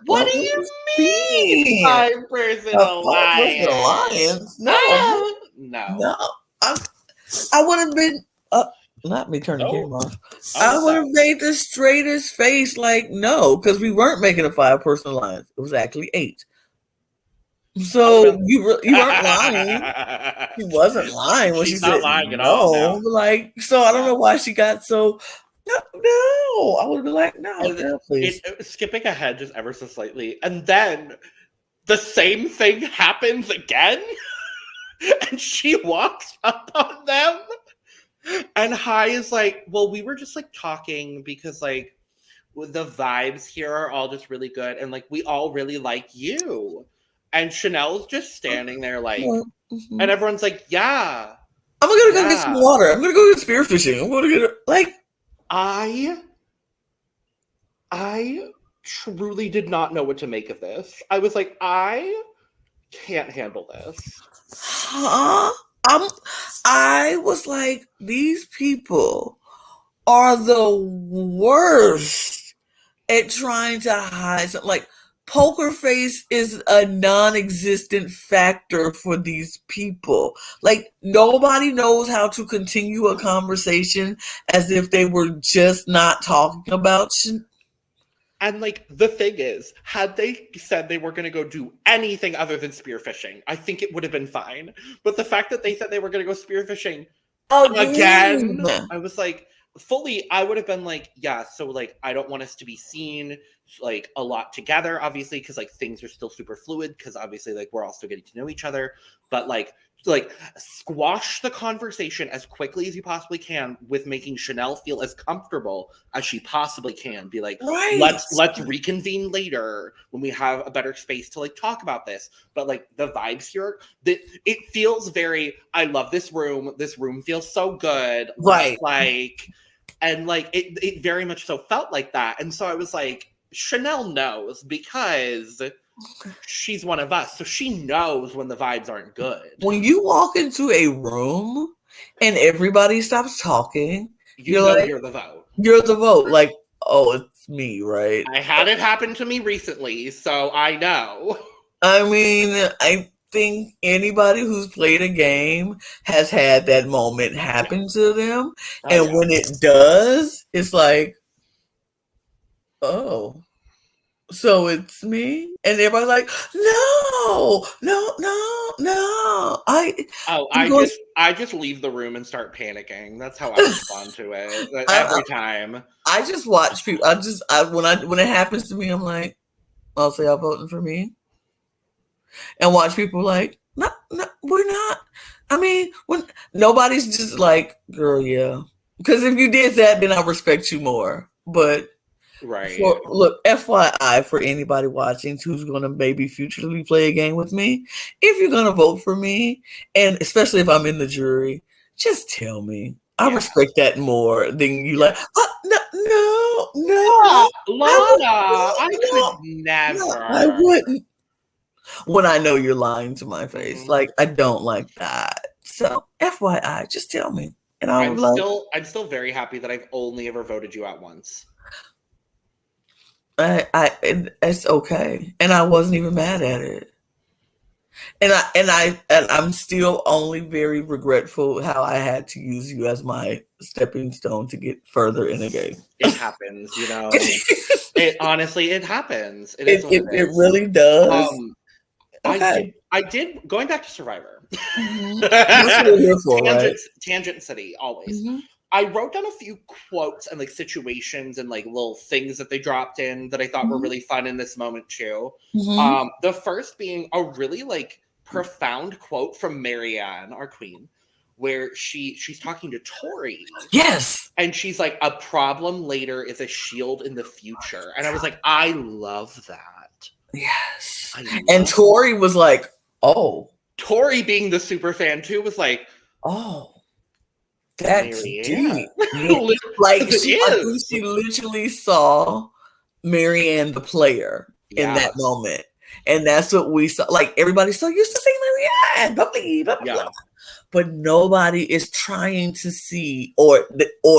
What do you mean? 5-person alliance? No. I would have been. Let me turn the camera off. I would have made the straightest face, like, no, because we weren't making a 5-person alliance. It was actually 8. So you weren't lying. She wasn't lying when she said lying at all. Like, so I don't know why she got so. No, I would have been like, no, please. Skipping ahead just ever so slightly, and then the same thing happens again. And she walks up on them, and Hai is like, well, we were just like talking because like the vibes here are all just really good, and like we all really like you. And Chanel's just standing there like, and everyone's like, yeah, I'm gonna go get some water. I'm gonna go get spearfishing. I'm gonna get like, I truly did not know what to make of this. I was like, I can't handle this. I was like, these people are the worst at trying to hide something. Like, poker face is a non-existent factor for these people. Like, nobody knows how to continue a conversation as if they were just not talking about shit. And like, the thing is, had they said they were going to go do anything other than spearfishing, I think it would have been fine. But the fact that they said they were going to go spearfishing again, I was like, fully, I would have been like, yeah, so like, I don't want us to be seen like a lot together, obviously, because like things are still super fluid, because obviously like we're all still getting to know each other, but like squash the conversation as quickly as you possibly can with making Chanel feel as comfortable as she possibly can. Be like, let's reconvene later when we have a better space to like talk about this. But like the vibes here, that it feels very, I love this room. This room feels so good. Right. Like, and like it very much so felt like that. And so I was like, Chanel knows, because she's one of us, so she knows when the vibes aren't good. When you walk into a room and everybody stops talking, you're like, you're the vote. You're the vote. Like, oh, it's me, right? I had it happen to me recently, so I know. I mean, I think anybody who's played a game has had that moment happen to them. When it does, it's like, oh, so it's me? And everybody's like, no. I just leave the room and start panicking. That's how I respond to it every time. I just watch people. When it happens to me, I'm like, I'll say I'm voting for me. And watch people like, no, we're not. I mean, when nobody's just like, girl, yeah. Because if you did that, then I respect you more. But right. Look, FYI for anybody watching who's going to maybe futurely play a game with me, if you're going to vote for me, and especially if I'm in the jury, just tell me. I respect that more than you like. No, Lana, I could never. No, I wouldn't. When I know you're lying to my face, like I don't like that. So FYI, just tell me, and I'm still very happy that I've only ever voted you out once. It's okay, and I wasn't even mad at it, and I'm still only very regretful how I had to use you as my stepping stone to get further in the game. It happens, you know. It honestly, it happens. It really does. Okay. I did going back to Survivor. Tangent City, always. Mm-hmm. I wrote down a few quotes and like situations and like little things that they dropped in that I thought were really fun in this moment too. Mm-hmm. The first being a really like profound quote from Marianne, our queen, where she's talking to Tori. Yes. And she's like, a problem later is a shield in the future. And I was like, I love that. Yes. And Tori was like, oh. Tori, being the super fan too, was like, oh. That's deep. Like she literally saw Marianne the player in that moment. And that's what we saw. Like everybody's so used to seeing Marianne, blah, blah, blah. But nobody is trying to see or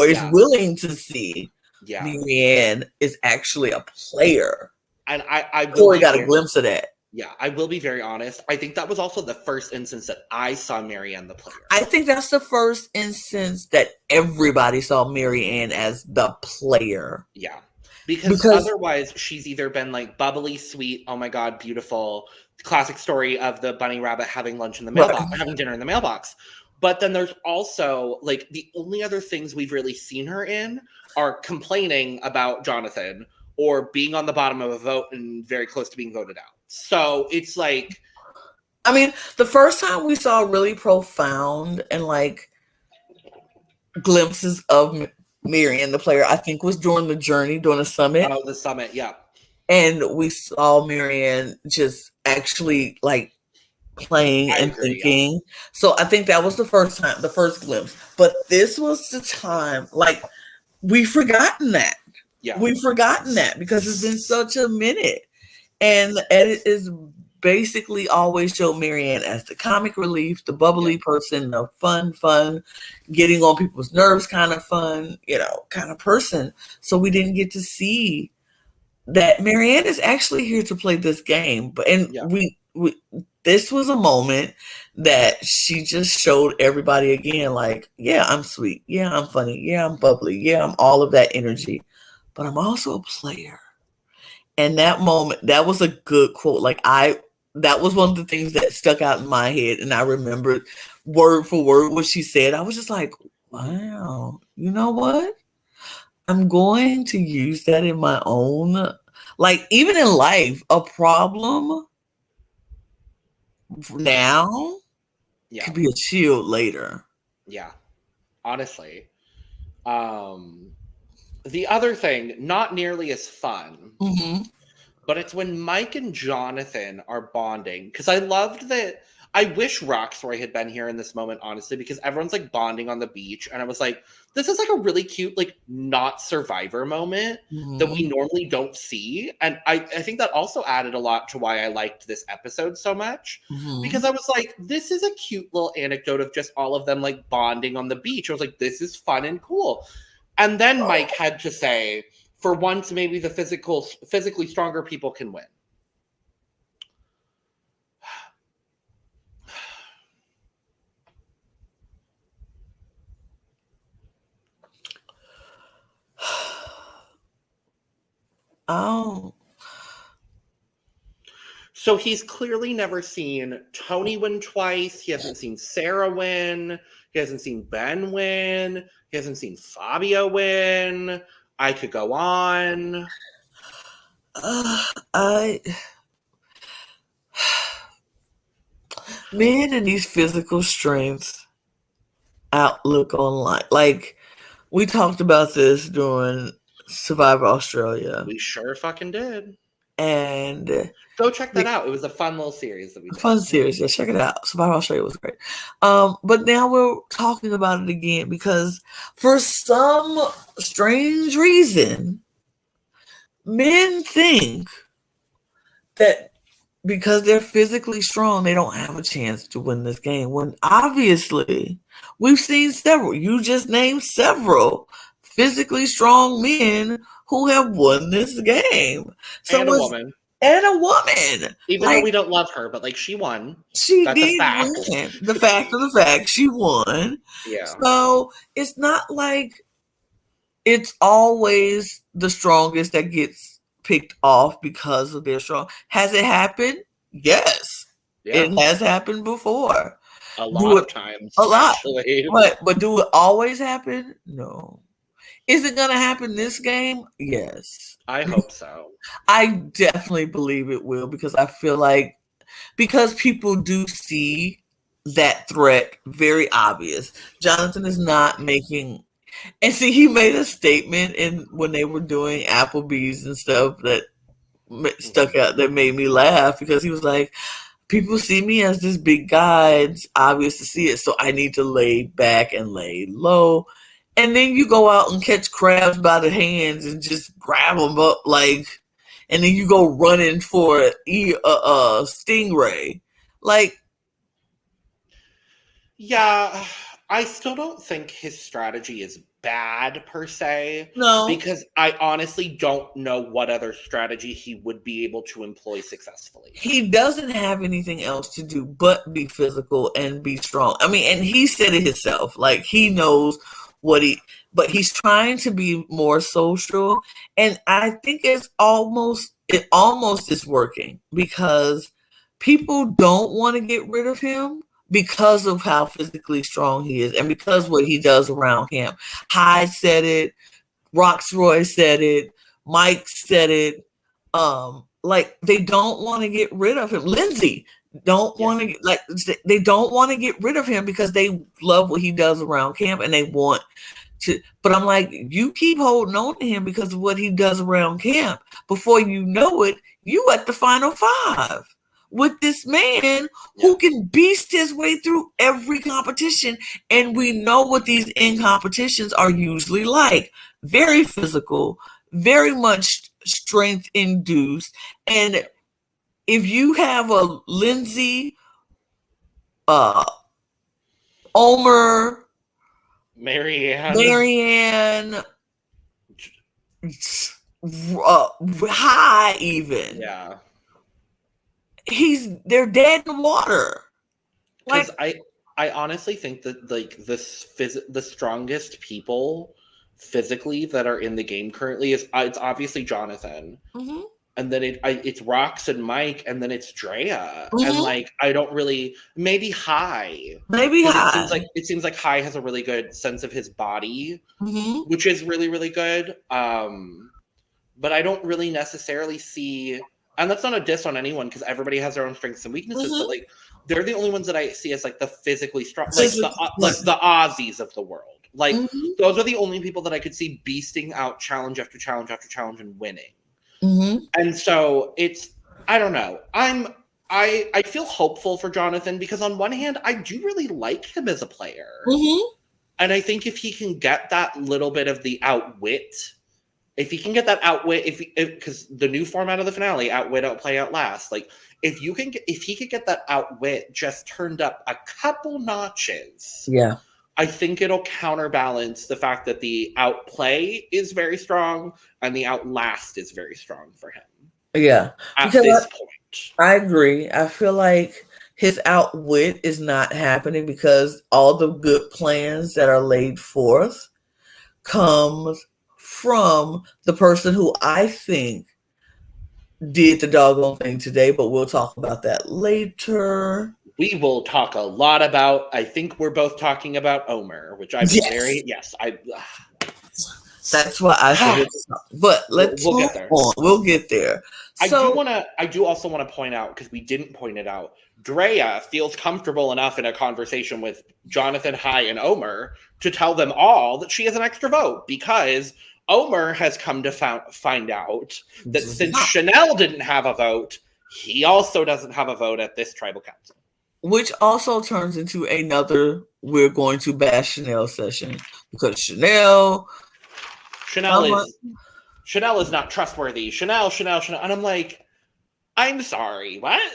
is willing to see Marianne is actually a player. And I Tori got a glimpse of that. Yeah, I will be very honest. I think that was also the first instance that I saw Marianne the player. I think that's the first instance that everybody saw Marianne as the player. Yeah. Because otherwise she's either been like bubbly, sweet, oh my God, beautiful, classic story of the bunny rabbit having lunch in the mailbox, having dinner in the mailbox. But then there's also like the only other things we've really seen her in are complaining about Jonathan or being on the bottom of a vote and very close to being voted out. So it's like, I mean, the first time we saw really profound and like glimpses of Marianne the player, I think was during the journey, during the summit. Oh, the summit, yeah. And we saw Marianne just actually like playing and thinking. Yeah. So I think that was the first time, the first glimpse. But this was the time, like, we've forgotten that. Yeah. We've forgotten that because it's been such a minute. And the edit is basically always show Marianne as the comic relief, the bubbly person, the fun, getting on people's nerves kind of fun, kind of person. So we didn't get to see that Marianne is actually here to play this game. But we this was a moment that she just showed everybody again, like, yeah, I'm sweet. Yeah, I'm funny. Yeah, I'm bubbly. Yeah, I'm all of that energy. But I'm also a player. And that moment, that was a good quote. Like that was one of the things that stuck out in my head. And I remembered word for word what she said. I was just like, wow, you know what? I'm going to use that in my own, like, even in life, a problem now could be a shield later. Yeah. Honestly. The other thing, not nearly as fun, but it's when Mike and Jonathan are bonding. Because I loved that. I wish Roxroy had been here in this moment, honestly, because everyone's like bonding on the beach. And I was like, this is like a really cute, like not Survivor moment that we normally don't see. And I think that also added a lot to why I liked this episode so much. Because I was like, this is a cute little anecdote of just all of them like bonding on the beach. I was like, this is fun and cool. And then Mike had to say, for once, maybe the physically stronger people can win. Oh. So he's clearly never seen Tony win twice. He hasn't seen Sarah win. He hasn't seen Ben win. He hasn't seen Fabio win. I could go on. Men and these physical strengths outlook on life. Like, we talked about this during Survivor Australia. We sure fucking did. And go check that out. It was a fun little series that we did. Fun series. Yeah, check it out. Survivor Australia was great. But now we're talking about it again because for some strange reason, men think that because they're physically strong, they don't have a chance to win this game. When obviously we've seen several. You just named several physically strong men who have won this game. And a woman. And a woman. Even though we don't love her, but like she won. She That's did win. The fact of the fact, she won. Yeah. So it's not like it's always the strongest that gets picked off because of their strong. Has it happened? Yes. Yeah. It has happened before. A lot of times. A lot. But do it always happen? No. Is it going to happen this game? Yes. I hope so. I definitely believe it will because I feel like because people do see that threat very obvious. Jonathan is not making, and see, he made a statement when they were doing Applebee's and stuff that stuck out that made me laugh because he was like, people see me as this big guy. It's obvious to see it, so I need to lay back and lay low. And then you go out and catch crabs by the hands and just grab them up, like, and then you go running for a stingray. Like, yeah, I still don't think his strategy is bad per se. No. Because I honestly don't know what other strategy he would be able to employ successfully. He doesn't have anything else to do but be physical and be strong. I mean, and he said it himself. Like, he knows but he's trying to be more social, and I think it almost is working because people don't want to get rid of him because of how physically strong he is and because what he does around camp. Hyde said it, Roxroy said it, Mike said it. Like, they don't want to get rid of him. Lindsay don't want to, they don't want to get rid of him because they love what he does around camp and they want to. But I'm like, you keep holding on to him because of what he does around camp. Before you know it, you at the final five with this man who can beast his way through every competition. And we know what these in competitions are usually like. Very physical, very much strength induced. And if you have a Lindsay, Omer, Marianne, High even. Yeah. They're dead in the water. Because I honestly think that like the strongest people physically that are in the game currently it's obviously Jonathan. Mm-hmm. and then it's Rox and Mike, and then it's Drea, and like I don't really maybe Hai. It seems like Hai has a really good sense of his body, which is really really good. But I don't really necessarily see, and that's not a diss on anyone because everybody has their own strengths and weaknesses. But like they're the only ones that I see as like the physically strong, like the Aussies of the world. Like those are the only people that I could see beasting out challenge after challenge after challenge and winning. And so I don't know. I feel hopeful for Jonathan because on one hand, I do really like him as a player. And I think if he can get that little bit of the outwit, because the new format of the finale, outwit, outplay, outlast, like if he could get that outwit just turned up a couple notches. Yeah. I think it'll counterbalance the fact that the outplay is very strong and the outlast is very strong for him. Yeah. At this point. I agree. I feel like his outwit is not happening because all the good plans that are laid forth comes from the person who I think did the doggone thing today, but we'll talk about that later. We will talk a lot about, I think we're both talking about Omer, which I'm that's what I said. But we'll get there. We'll get there. So, I do also want to point out, because we didn't point it out, Drea feels comfortable enough in a conversation with Jonathan, Hai, and Omer to tell them all that she has an extra vote, because Omer has come to find out that since Chanel didn't have a vote, he also doesn't have a vote at this tribal council. Which also turns into another we're going to bash Chanel session, because Chanel is not trustworthy. Chanel. And I'm like, I'm sorry, what?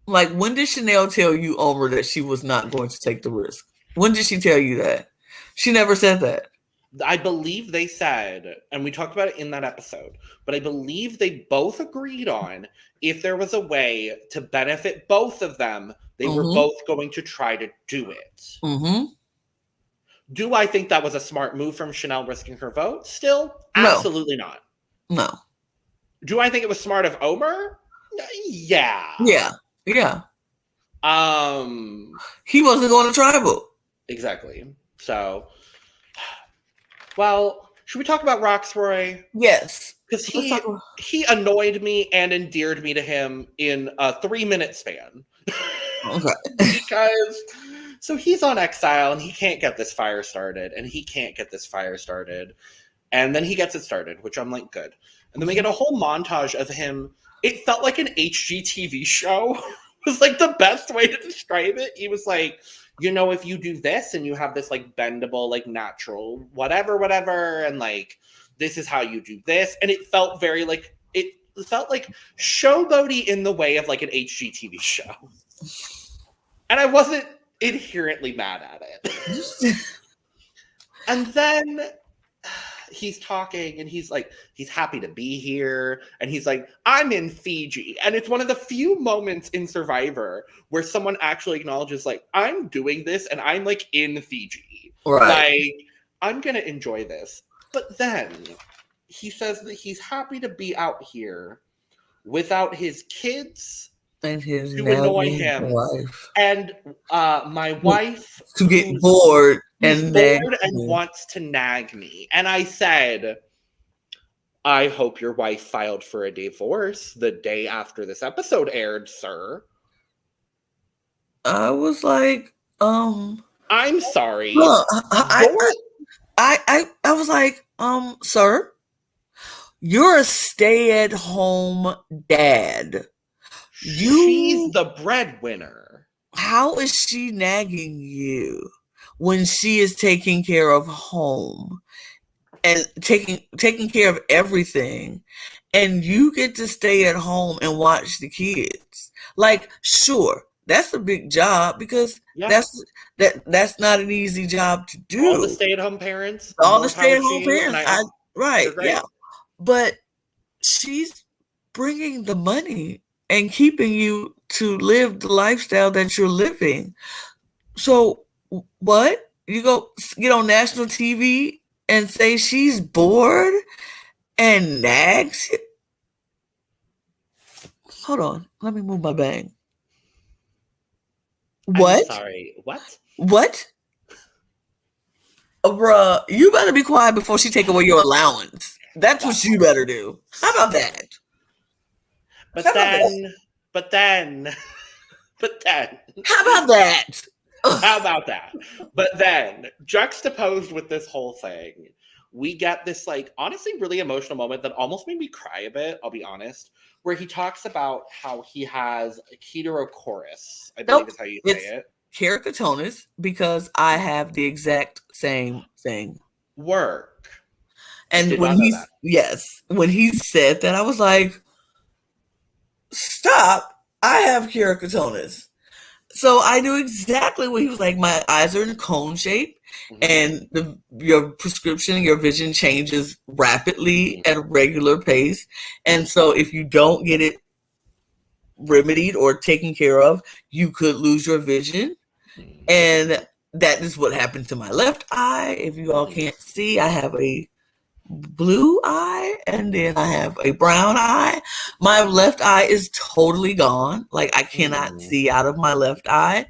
Like, when did Chanel tell you, Omer, that she was not going to take the risk? When did she tell you that? She never said that. I believe they said, and we talked about it in that episode, but I believe they both agreed on if there was a way to benefit both of them, they were both going to try to do it. Do I think that was a smart move from Chanel risking her vote? Still, absolutely not. No. Do I think it was smart of Omer? Yeah. Yeah. He wasn't going to tribal. Exactly. So, well, should we talk about Roxroy? Yes. Because he annoyed me and endeared me to him in a 3-minute span. Okay. So he's on exile and he can't get this fire started. And then he gets it started, which I'm like, good. And then we get a whole montage of him. It felt like an HGTV show. It was like the best way to describe it. He was like, if you do this and you have this like bendable, like natural, whatever, and like, this is how you do this. And it felt very like, it felt like showboaty in the way of like an HGTV show. And I wasn't inherently mad at it. And then he's talking and he's like, he's happy to be here. And he's like, I'm in Fiji. And it's one of the few moments in Survivor where someone actually acknowledges like, I'm doing this and I'm like in Fiji. Right. Like, I'm going to enjoy this. But then he says that he's happy to be out here without his kids and his to annoy him, wife. And my wife to get bored and wants to nag me. And I said, I hope your wife filed for a divorce the day after this episode aired, sir. I was like, I'm sorry. I was like, sir, you're a stay-at-home dad. She's the breadwinner. How is she nagging you when she is taking care of home and taking care of everything, and you get to stay at home and watch the kids? Like, sure, that's a big job because that's not an easy job to do. All the stay-at-home parents. Right, yeah. But she's bringing the money and keeping you to live the lifestyle that you're living. So what? You go get on national TV and say she's bored and nags Hold on. Let me move my bang. What? I'm sorry. What? What? Bruh, you better be quiet before she take away your allowance. That's what you better do. How about that? But then. How about that? How about that? But then, juxtaposed with this whole thing, we get this, like, honestly really emotional moment that almost made me cry a bit, I'll be honest, where he talks about how he has keratoconus, I believe is how you say it. Keratoconus, because I have the exact same thing. Work. And when he said that, I was like, stop, I have keratoconus. So I knew exactly what he was like. My eyes are in a cone shape, and your prescription, your vision changes rapidly at a regular pace. And so if you don't get it remedied or taken care of, you could lose your vision. And that is what happened to my left eye. If you all can't see, I have a blue eye and then I have a brown eye. My left eye is totally gone. Like, I cannot see out of my left eye,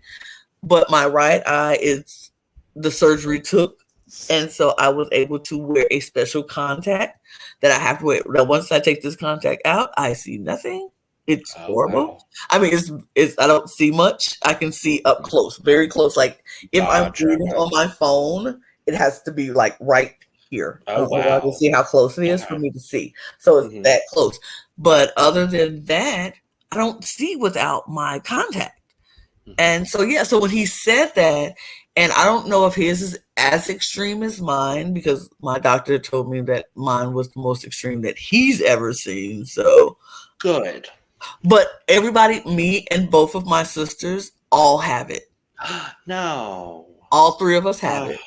but my right eye is, the surgery took, and so I was able to wear a special contact that I have to wear. Now, once I take this contact out, I see nothing. It's horrible. Wow. I mean, it's I don't see much. I can see up close, very close. Like, if I'm reading on my phone, it has to be like right here. Oh, wow. I can see how close it is for me to see. So it's that close. But other than that, I don't see without my contact. And so, so when he said that, and I don't know if his is as extreme as mine, because my doctor told me that mine was the most extreme that he's ever seen. So good. But everybody, me and both of my sisters, all have it. No. All three of us have it.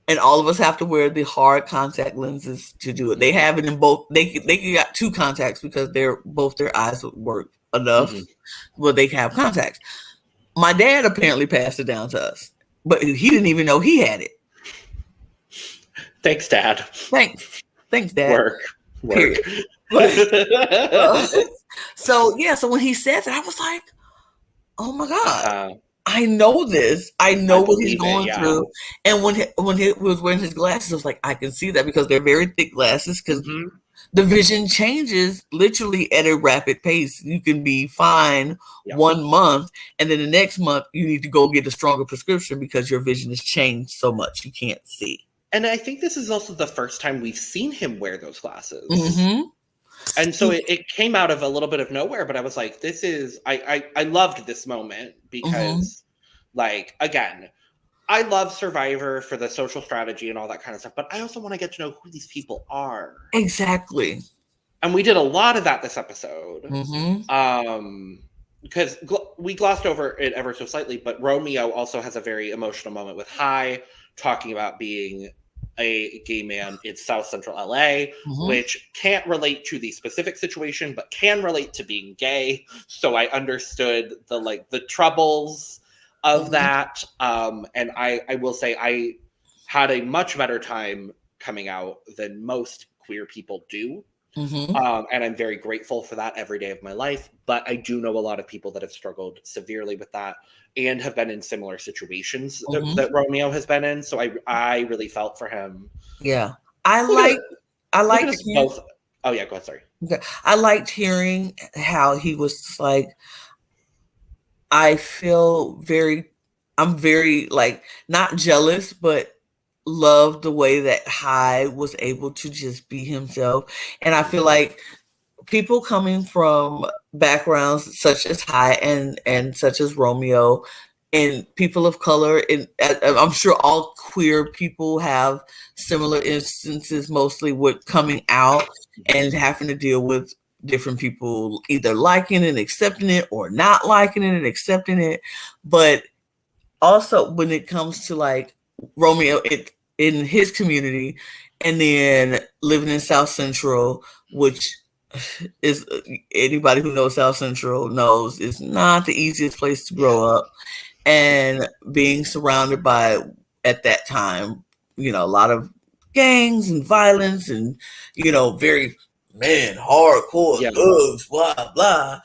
And all of us have to wear the hard contact lenses to do it. They have it in both. They got two contacts because both their eyes work enough, but they have contacts. My dad apparently passed it down to us, but he didn't even know he had it. Thanks, Dad. Thanks, Dad. Work. Period. So when he said that, I was like, oh my God. I know this. I know what he's going through. And when he was wearing his glasses, I was like, I can see that, because they're very thick glasses, because the vision changes literally at a rapid pace. You can be fine 1 month, and then the next month you need to go get a stronger prescription because your vision has changed so much you can't see. And I think this is also the first time we've seen him wear those glasses. And so it came out of a little bit of nowhere, but I was like, I loved this moment because, like, again, I love Survivor for the social strategy and all that kind of stuff, but I also want to get to know who these people are. Exactly. And we did a lot of that this episode. Because we glossed over it ever so slightly, but Romeo also has a very emotional moment with Hai, talking about being a gay man in South Central LA, which can't relate to the specific situation, but can relate to being gay. So I understood the troubles of that. And I will say I had a much better time coming out than most queer people do. And I'm very grateful for that every day of my life. But I do know a lot of people that have struggled severely with that and have been in similar situations that Romeo has been in. So I really felt for him. Yeah. I liked both. Oh yeah, go ahead, sorry. Okay. I liked hearing how he was like, I'm very like, not jealous, but love the way that Hai was able to just be himself. And I feel like people coming from backgrounds such as Hai and such as Romeo, and people of color, and I'm sure all queer people have similar instances, mostly with coming out and having to deal with different people either liking and accepting it or not liking it and accepting it. But also when it comes to like Romeo in his community, and then living in South Central, which is, anybody who knows South Central knows, is not the easiest place to grow up, and being surrounded by, at that time, a lot of gangs and violence and, very hardcore thugs, blah, blah.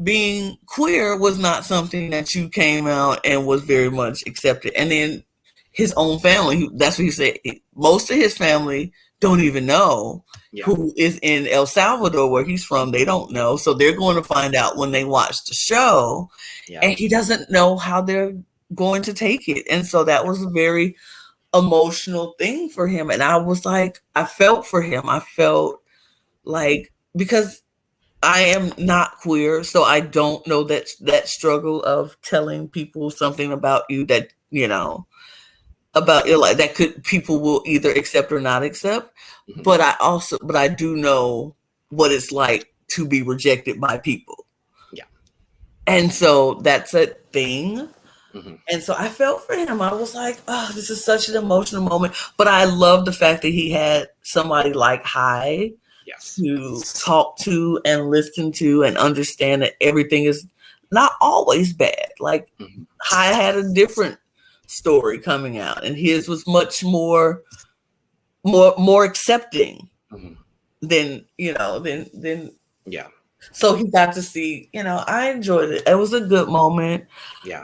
being queer was not something that you came out and was very much accepted. And then his own family, that's what he said, most of his family don't even know who is in El Salvador, where he's from. They don't know. So they're going to find out when they watch the show. And he doesn't know how they're going to take it. And so that was a very emotional thing for him. And I was like, I felt for him. I felt like, because I am not queer, so I don't know that struggle of telling people something about you that, about your life that people will either accept or not accept. Mm-hmm. But I do know what it's like to be rejected by people. Yeah. And so that's a thing. Mm-hmm. And so I felt for him. I was like, oh, this is such an emotional moment. But I love the fact that he had somebody like Hyde to talk to and listen to and understand that everything is not always bad. Like Hyde had a different story coming out, and his was much more accepting than So he got to see, I enjoyed it. It was a good moment. Yeah.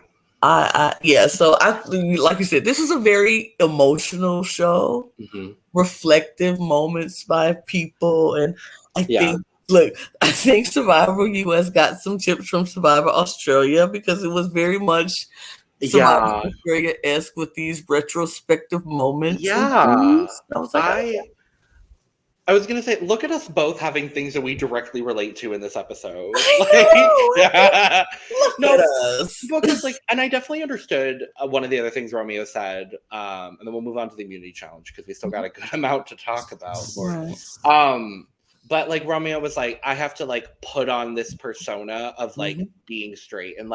So like you said, this is a very emotional show, reflective moments by people. And I think Survivor US got some tips from Survivor Australia, because it was very much Survivor Australia-esque with these retrospective moments. Yeah. I was like, I was going to say, look at us both having things that we directly relate to in this episode. Look at us. Because, and I definitely understood one of the other things Romeo said, and then we'll move on to the immunity challenge, because we still got a good amount to talk about. Right. But, Romeo was like, I have to, put on this persona of, being straight. And,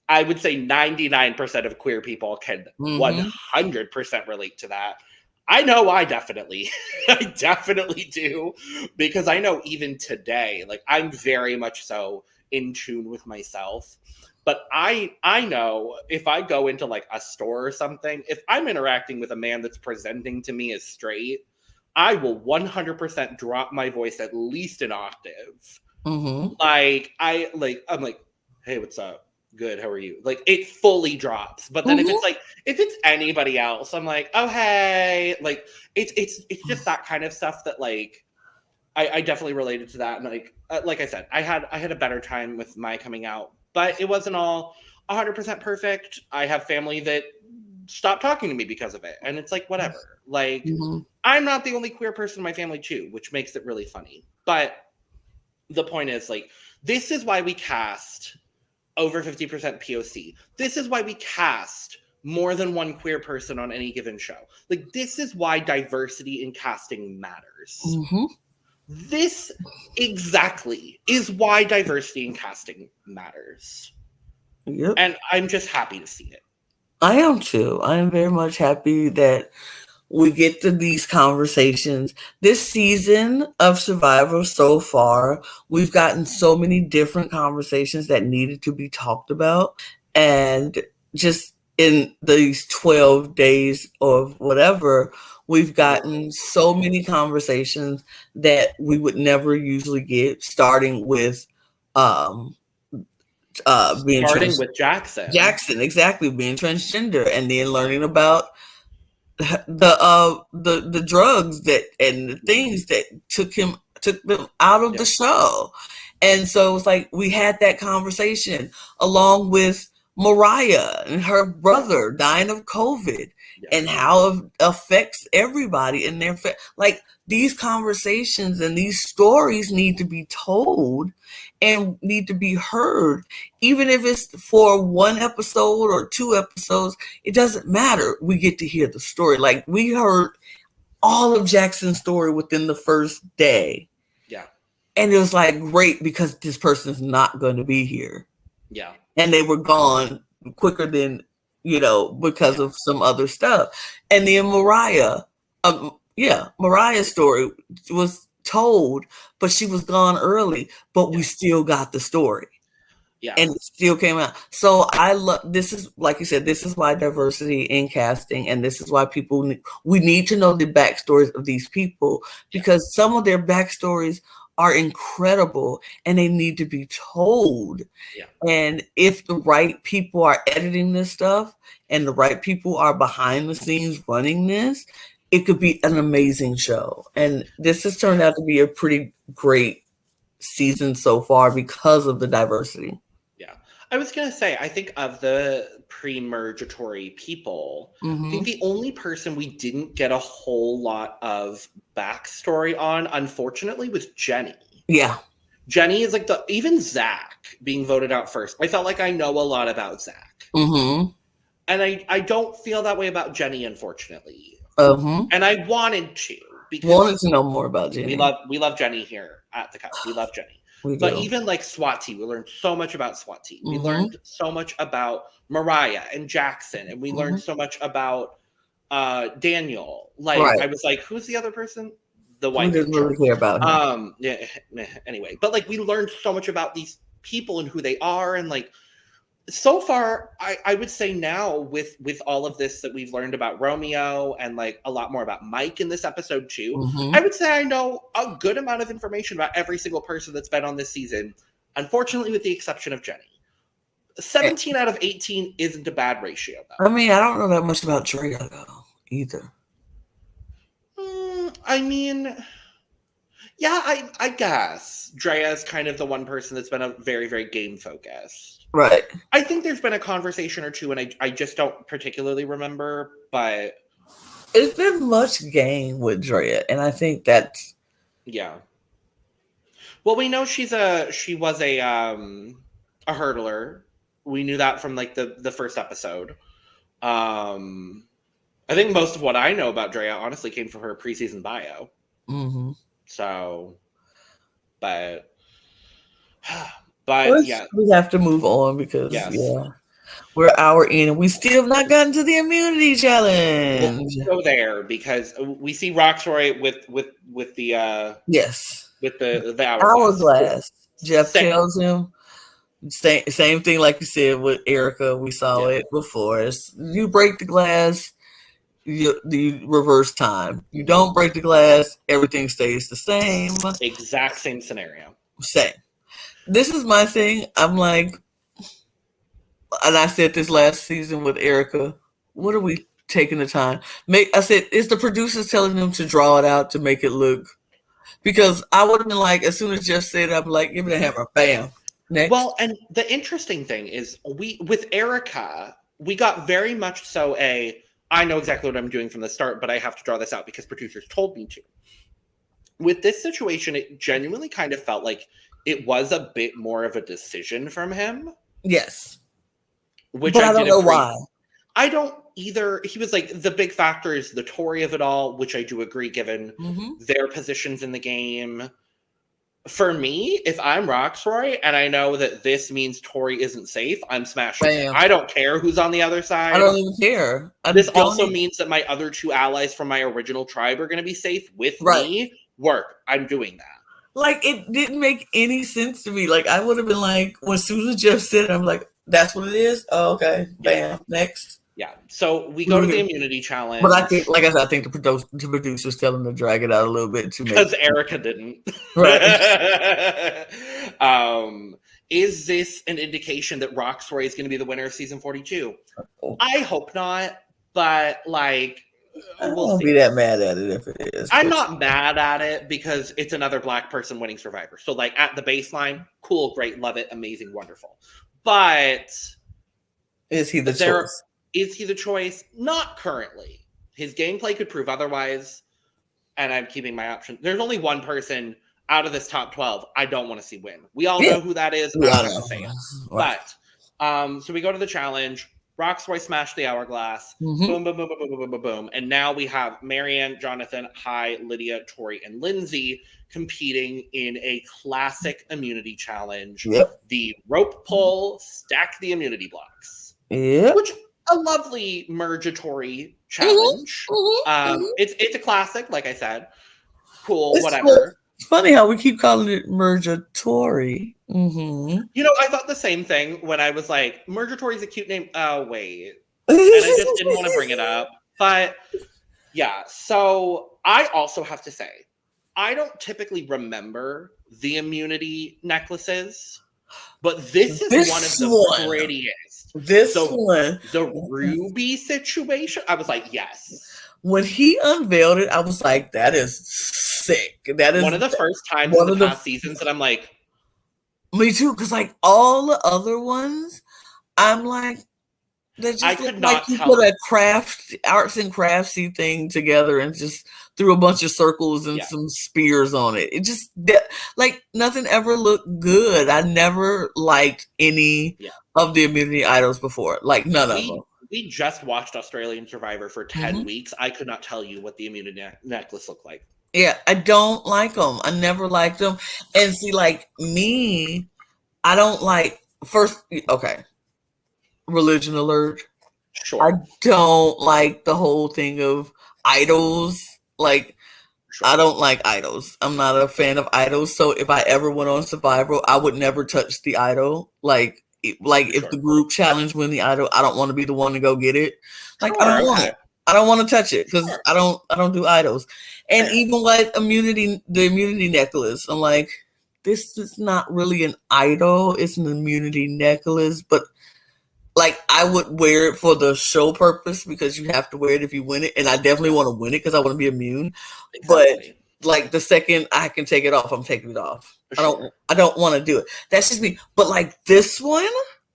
I would say 99% of queer people can 100% relate to that. I know I definitely do, because I know even today, I'm very much so in tune with myself. But I know if I go into a store or something, if I'm interacting with a man that's presenting to me as straight, I will 100% drop my voice at least an octave. Mm-hmm. I'm like, hey, what's up? Good, how are you? It fully drops. But then if it's anybody else, I'm like, oh hey, it's just that kind of stuff that I definitely related to that. And like I said, I had a better time with my coming out, but it wasn't all 100% perfect. I have family that stopped talking to me because of it, and it's whatever. I'm not the only queer person in my family too, which makes it really funny. But the point is, this is why we cast over 50% POC. This is why we cast more than one queer person on any given show. This is why diversity in casting matters. Mm-hmm. This exactly is why diversity in casting matters. Yep. And I'm just happy to see it. I am too. I am very much happy that we get to these conversations. This season of Survivor so far, we've gotten so many different conversations that needed to be talked about. And just in these 12 days of whatever, we've gotten so many conversations that we would never usually get, starting with with Jackson. Jackson, exactly, being transgender, and then learning about the drugs that and the things that took them out of the show. And so it was we had that conversation along with Mariah and her brother dying of COVID and how it affects everybody in their these conversations and these stories need to be told and need to be heard, even if it's for one episode or two episodes. It doesn't matter. We get to hear the story. We heard all of Jackson's story within the first day. Yeah. And it was great, because this person's not going to be here. Yeah. And they were gone quicker than, because of some other stuff. And then Mariah's story was told, but she was gone early, but we still got the story. Yeah. And it still came out. So I love, this is, like you said, this is why diversity in casting, and this is why we need to know the backstories of these people, because some of their backstories are incredible and they need to be told. Yeah. And if the right people are editing this stuff and the right people are behind the scenes running this, it could be an amazing show. And this has turned out to be a pretty great season so far because of the diversity. Yeah. I was going to say, I think of the pre-Merge-atory people, I think the only person we didn't get a whole lot of backstory on, unfortunately, was Jenny. Yeah. Jenny is like even Zach being voted out first. I felt like I know a lot about Zach. Mm-hmm. And I don't feel that way about Jenny, unfortunately. Mm-hmm. And I wanted to. Because wanted to know more about Jenny. We love Jenny here at the Cup. We love Jenny. But even like Swati, we learned so much about Swati. We learned so much about Mariah and Jackson. And we learned so much about Daniel. Like, I was like, who's the other person? The wife. We didn't really care about him. Yeah. Anyway, but like we learned so much about these people and who they are, and like so far, I would say now with all of this that we've learned about Romeo and like a lot more about Mike in this episode too, I would say I know a good amount of information about every single person that's been on this season. Unfortunately, with the exception of Jenny. 17 out of 18 isn't a bad ratio, though. I mean, I don't know that much about Drea, though, either. I mean, yeah, I guess Drea is kind of the one person that's been a very, very game focused. Right. I think there's been a conversation or two, and I just don't particularly remember, but it's been much game with Drea, and I think that's Well, we know she was a hurdler. We knew that from like the first episode. I think most of what I know about Drea honestly came from her preseason bio. So, but yeah, we have to move on because we're an hour in and we still have not gotten to the immunity challenge. We'll go there because we see Roxroy with the with the hourglass. Jeff tells him same thing like you said with Erica. We saw it before. You break the glass. You reverse time. You don't break the glass, everything stays the same. Exact same scenario. Same. This is my thing. I'm like, and I said this last season with Erica, what are we taking the time? I said, is the producers telling them to draw it out to make it look? Because I would have been like, as soon as Jeff said it, I'm like, give me the hammer. Bam. Next. Well, and the interesting thing is with Erica, we got very much so I know exactly what I'm doing from the start, but I have to draw this out because producers told me to. With this situation, it genuinely kind of felt like it was a bit more of a decision from him. Yes. But I don't know why. I don't either. He was like, the big factor is the Tori of it all, which I do agree given their positions in the game. For me, if I'm Roxroy and I know that this means Tori isn't safe, I'm smashing it. I don't care who's on the other side. I don't even care. This also means that my other two allies from my original tribe are going to be safe with me. Work. I'm doing that. Like, it didn't make any sense to me. Like, I would have been like, when Susan just said it, I'm like, that's what it is? Oh, okay. Bam. Next. Yeah. So we go to the immunity challenge. But I think, like I said, I think the producers tell them to drag it out a little bit too much. Because Erica didn't. Right. Is this an indication that Roxroy is going to be the winner of season 42? I hope not, but like, I won't be that mad at it if it is. I'm not mad at it because it's another Black person winning Survivor. So like at the baseline, cool, great, love it, amazing, wonderful. But is he the choice? Is he the choice? Not currently. His gameplay could prove otherwise, and I'm keeping my option. There's only one person out of this top 12 I don't want to see win. We all know who that is. I'm not going to say it. But so we go to the challenge. Roxroy smashed the hourglass. Boom, boom, boom, boom, boom, boom, boom, boom. And now we have Marianne, Jonathan, Hai, Lydia, Tori, and Lindsay competing in a classic immunity challenge. The rope pull, stack the immunity blocks. Which a lovely Merge-atory challenge. It's a classic, like I said. Cool, whatever. It's funny how we keep calling it Merge-atory. You know, I thought the same thing when I was like, Merge-atory is a cute name. Oh, wait. And I just didn't want to bring it up. But yeah, so I also have to say, I don't typically remember the immunity necklaces, but this is one of the prettiest. The ruby situation, I was like, yes. When he unveiled it, I was like, that is sick. That is one of the first times in the past seasons that I'm like, me too, because like all the other ones, I'm like, they just I could like you put a arts and craftsy thing together and just threw a bunch of circles and some spears on it. It just like nothing ever looked good. I never liked any of the immunity idols before, like none of them. We just watched Australian Survivor for 10 weeks. I could not tell you what the immunity necklace looked like. Yeah, I don't like them. I never liked them. And see, like me, I don't like religion alert. Sure. I don't like the whole thing of idols. Like, I don't like idols. I'm not a fan of idols. So if I ever went on Survivor, I would never touch the idol. Like if the group challenge win the idol, I don't want to be the one to go get it. Like, I don't want it. I don't want to touch it because I don't do idols. And even like the immunity necklace, I'm like, this is not really an idol. It's an immunity necklace, but like I would wear it for the show purpose because you have to wear it if you win it, and I definitely want to win it because I want to be immune. Exactly. But like the second I can take it off, I'm taking it off. Sure. I don't want to do it. That's just me. But like this one,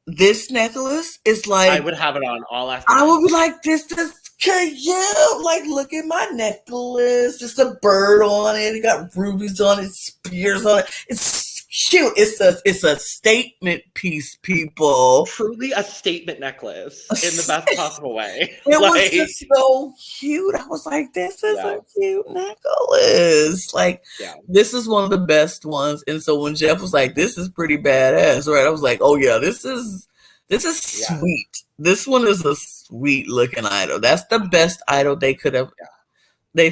this necklace is like I would have it on all afternoon. I would be like, this is cute. Like, look at my necklace. Just a bird on it. It got rubies on it, spears on it. It's cute. It's a statement piece, people. Truly a statement necklace in the best possible way. It was just so cute. I was like, this is a cute necklace. Like, this is one of the best ones. And so when Jeff was like, this is pretty badass, right? I was like, oh yeah, this is sweet. This one is a sweet looking idol. That's the best idol they've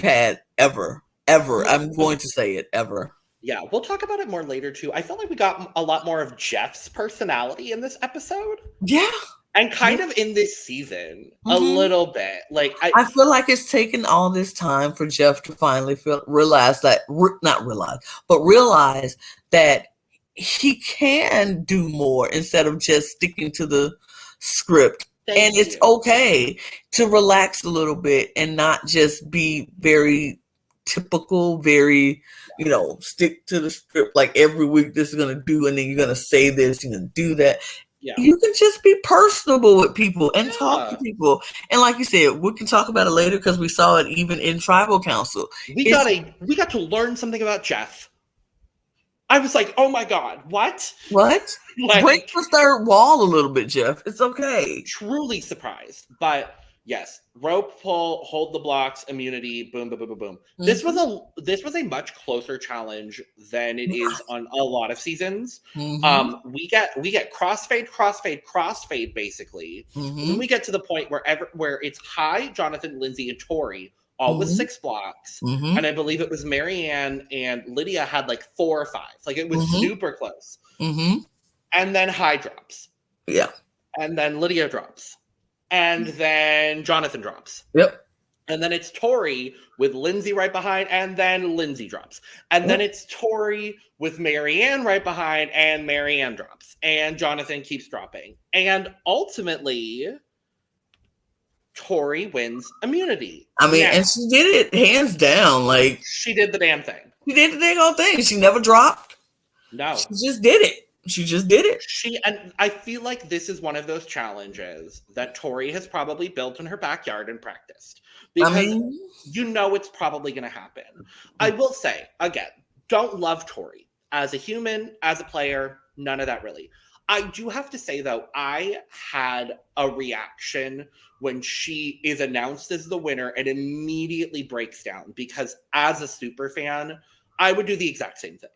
had ever. I'm going to say it, ever. Yeah, we'll talk about it more later too. I felt like we got a lot more of Jeff's personality in this episode. Yeah. And kind of in this season, a little bit. Like I feel like it's taken all this time for Jeff to finally realize that he can do more instead of just sticking to the script. It's okay to relax a little bit and not just be very typical, very, stick to the script. Like every week this is going to do, and then you're going to say this, you're going to do that. Yeah. You can just be personable with people and talk to people. And like you said, we can talk about it later because we saw it even in Tribal Council. We got to learn something about Jeff. I was like, oh my God, what? Like, break the third wall a little bit, Jeff. It's okay. Truly surprised. But yes, rope pull, hold the blocks, immunity, boom, boom, boom, boom, boom. Mm-hmm. This was a much closer challenge than it is on a lot of seasons. Mm-hmm. We get crossfade, basically. Mm-hmm. Then we get to the point where it's Jonathan, Lindsay, and Tori. All with 6 blocks. Mm-hmm. And I believe it was Marianne and Lydia had like 4 or 5. Like it was super close. Mm-hmm. And then High drops. Yeah. And then Lydia drops. And then Jonathan drops. Yep. And then it's Tori with Lindsay right behind, and then Lindsay drops. And then it's Tori with Marianne right behind, and Marianne drops. And Jonathan keeps dropping. And ultimately, Tori wins immunity. I mean, and she did it hands down. Like, she did the damn thing. She did the dang old thing. She never dropped. No. She just did it. And I feel like this is one of those challenges that Tori has probably built in her backyard and practiced. Because it's probably going to happen. I will say, again, don't love Tori. As a human, as a player, none of that really. I do have to say, though, I had a reaction when she is announced as the winner and immediately breaks down, because as a super fan, I would do the exact same thing.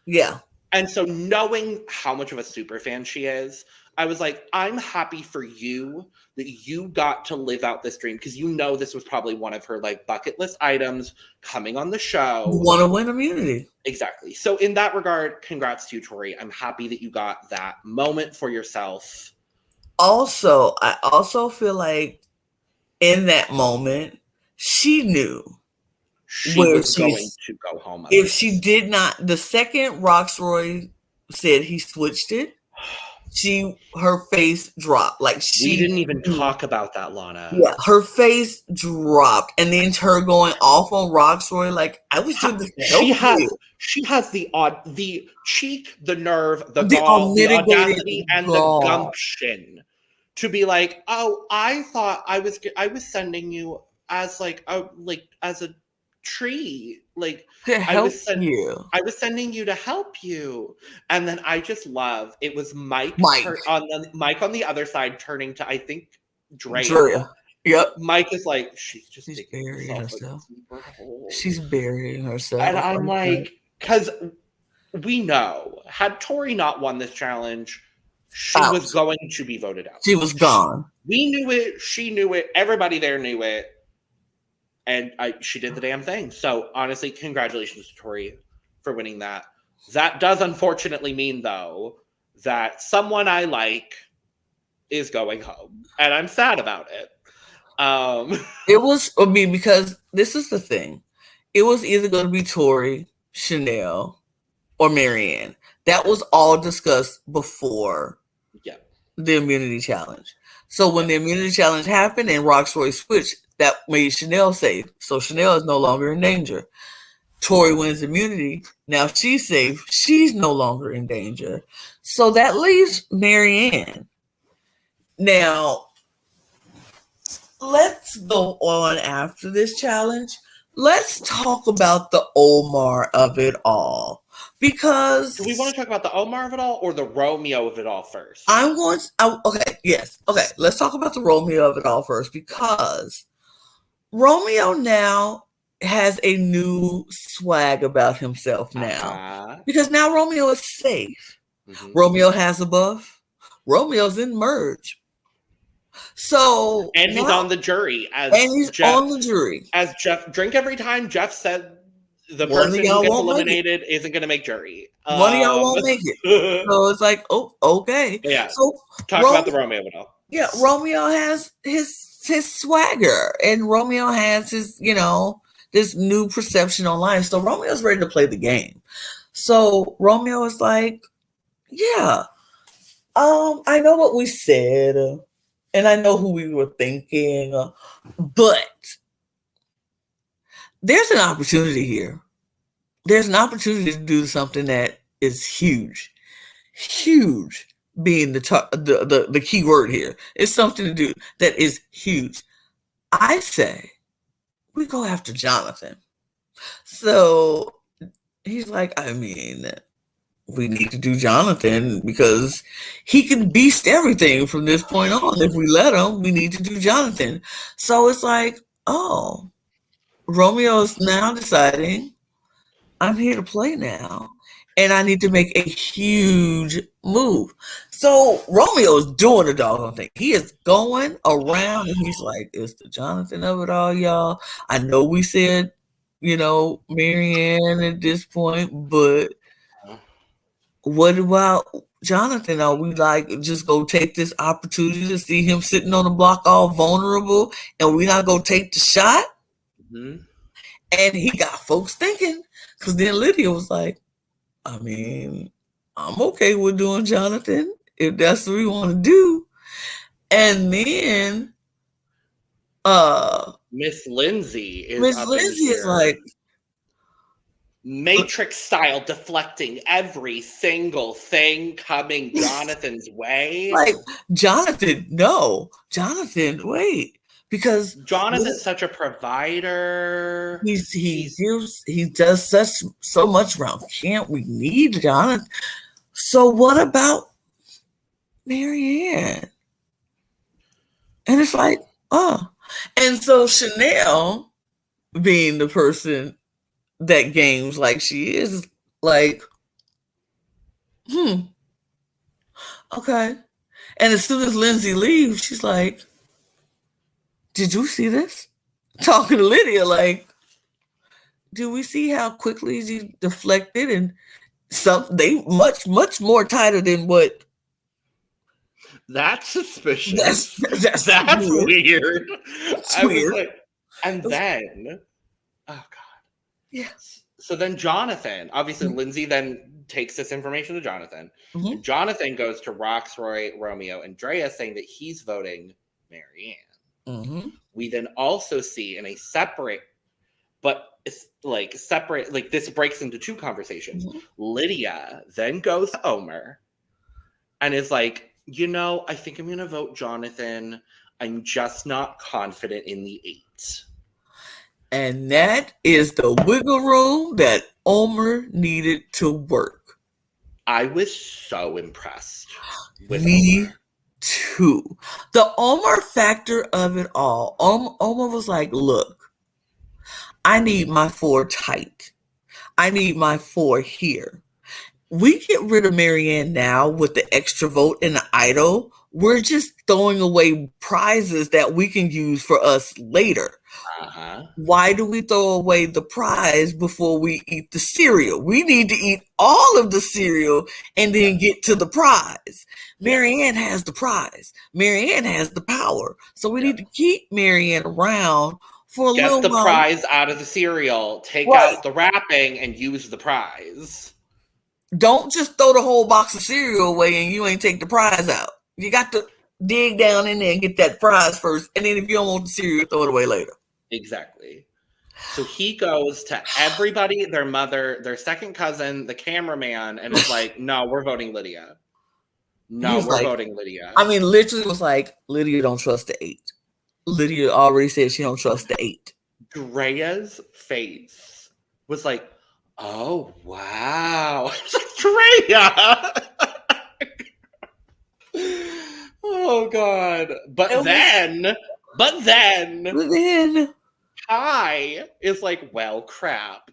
Yeah. And so knowing how much of a super fan she is, I was like, I'm happy for you that you got to live out this dream, because this was probably one of her like bucket list items coming on the show. You want to win immunity. Exactly. So in that regard, congrats to you, Tori. I'm happy that you got that moment for yourself. Also, I also feel like in that moment, she knew she was going to go home. If she did not, the second Roxroy said he switched it, her face dropped. Like we didn't even talk about that, Lana. Yeah, her face dropped, and then her going off on Roxroy. Like, I was doing this. She has the cheek, the nerve, the gall, the audacity, and the gumption to be like, oh, I thought I was sending you as as a tree, like I was sending you to help you. And then I just love it was Mike on the other side turning to, I think, Drea. Yep. Mike is like, she's burying herself. She's burying herself. And I'm like, because we know, had Tori not won this challenge, she was going to be voted out. She was gone. We knew it. She knew it. Everybody there knew it. And she did the damn thing. So honestly, congratulations to Tori for winning that. That does unfortunately mean, though, that someone I like is going home. And I'm sad about it. It was, because this is the thing. It was either going to be Tori, Chanel, or Marianne. That was all discussed before the immunity challenge. So when the immunity challenge happened and Roxroy switched, that made Chanel safe. So Chanel is no longer in danger. Tori wins immunity. Now she's safe. She's no longer in danger. So that leaves Marianne. Now, let's go on after this challenge. Let's talk about the Omar of it all. Because do we want to talk about the Omar of it all or the Romeo of it all first? Okay, let's talk about the Romeo of it all first, because Romeo now has a new swag about himself now. Because now Romeo is safe. Mm-hmm. Romeo has a buff. Romeo's in Merge. So and he's on the jury. As Jeff Drink Every Time, Jeff said the person who gets eliminated isn't going to make jury. One of y'all won't make it. So it's like, oh, okay. Yeah. So talk about the Romeo of it all. Yeah, Romeo has his swagger, and Romeo has his, this new perception online. So Romeo's ready to play the game. So Romeo is like, yeah, I know what we said, and I know who we were thinking, but there's an opportunity here. There's an opportunity to do something that is huge. Huge being the key word here. It's something to do that is huge. I say we go after Jonathan. So he's like, we need to do Jonathan because he can beast everything from this point on. If we let him, we need to do Jonathan. So it's like, oh, Romeo's now deciding I'm here to play now, and I need to make a huge move. So Romeo's doing the doggone thing. He is going around, and he's like, it's the Jonathan of it all, y'all. I know we said, Marianne at this point, but what about Jonathan? Are we just go take this opportunity to see him sitting on the block all vulnerable, and we not go take the shot? Mm-hmm. And he got folks thinking, because then Lydia was like, I'm okay with doing Jonathan if that's what we want to do. And then Miss Lindsay is like Matrix style deflecting every single thing coming Jonathan's way. Like, Jonathan, wait. Because Jonathan's such a provider. He does so much around camp. We need Jonathan. So what about Marianne? And it's like, and so Chanel, being the person that games like she is, like, okay. And as soon as Lindsay leaves, she's like, did you see this? Talking to Lydia, like, do we see how quickly she deflected? And they much more tighter than what. That's suspicious. That's weird. It's weird. Like, and then, oh God. Yeah. So then Jonathan, obviously Lindsay then takes this information to Jonathan. And Jonathan goes to Roxroy, Romeo, and Drea saying that he's voting Marianne. We then also see in a separate, this breaks into two conversations. Lydia then goes to Omer and is like, I think I'm going to vote Jonathan. I'm just not confident in the 8. And that is the wiggle room that Omer needed to work. I was so impressed with Me Omer. Too. The Omer factor of it all. Omer was like, look, I need my 4 tight. I need my 4 here. We get rid of Marianne now with the extra vote and the idol. We're just throwing away prizes that we can use for us later. Why do we throw away the prize before we eat the cereal? We need to eat all of the cereal and then get to the prize. Marianne has the prize. Marianne has the power. So we need to keep Marianne around for a little while. Get the prize out of the cereal. Take out the wrapping and use the prize. Don't just throw the whole box of cereal away and you ain't take the prize out. You got to dig down in there and get that prize first. And then if you don't want the cereal, throw it away later. Exactly. So he goes to everybody, their mother, their second cousin, the cameraman, and is like, no, we're voting Lydia. No, we're voting Lydia. I mean, literally was like, Lydia don't trust the 8. Lydia already said she don't trust the 8. Drea's face was like, oh, wow. Drea! Oh, God. But then Kai is like, well, crap.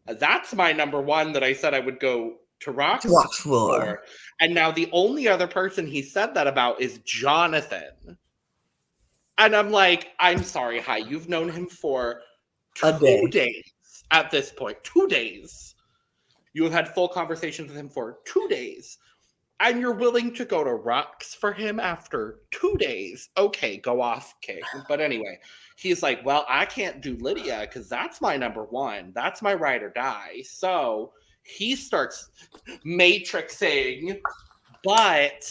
That's my number 1 that I said I would go to Rox for. And now the only other person he said that about is Jonathan. And I'm like, I'm sorry, Hi, you've known him for 2 days at this point. 2 days. You have had full conversations with him for 2 days. And you're willing to go to Rox for him after 2 days. Okay, go off, King. But anyway, he's like, well, I can't do Lydia because that's my number 1. That's my ride or die. So he starts matrixing, but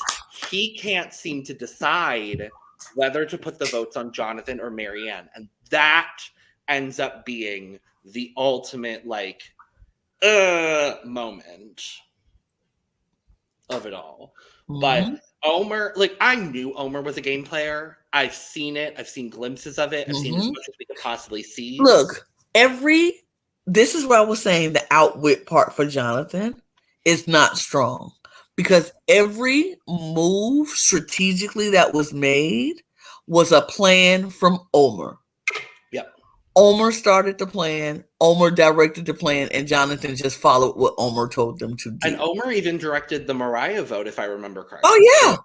he can't seem to decide whether to put the votes on Jonathan or Marianne. And that ends up being the ultimate, moment of it all. But Omer, I knew Omer was a game player. I've seen it. I've seen glimpses of it. I've seen as much as we could possibly see. Look, this is where I was saying the outwit part for Jonathan is not strong. Because every move strategically that was made was a plan from Omer. Yep. Omer started the plan, Omer directed the plan, and Jonathan just followed what Omer told them to do. And Omer even directed the Mariah vote, if I remember correctly. Oh,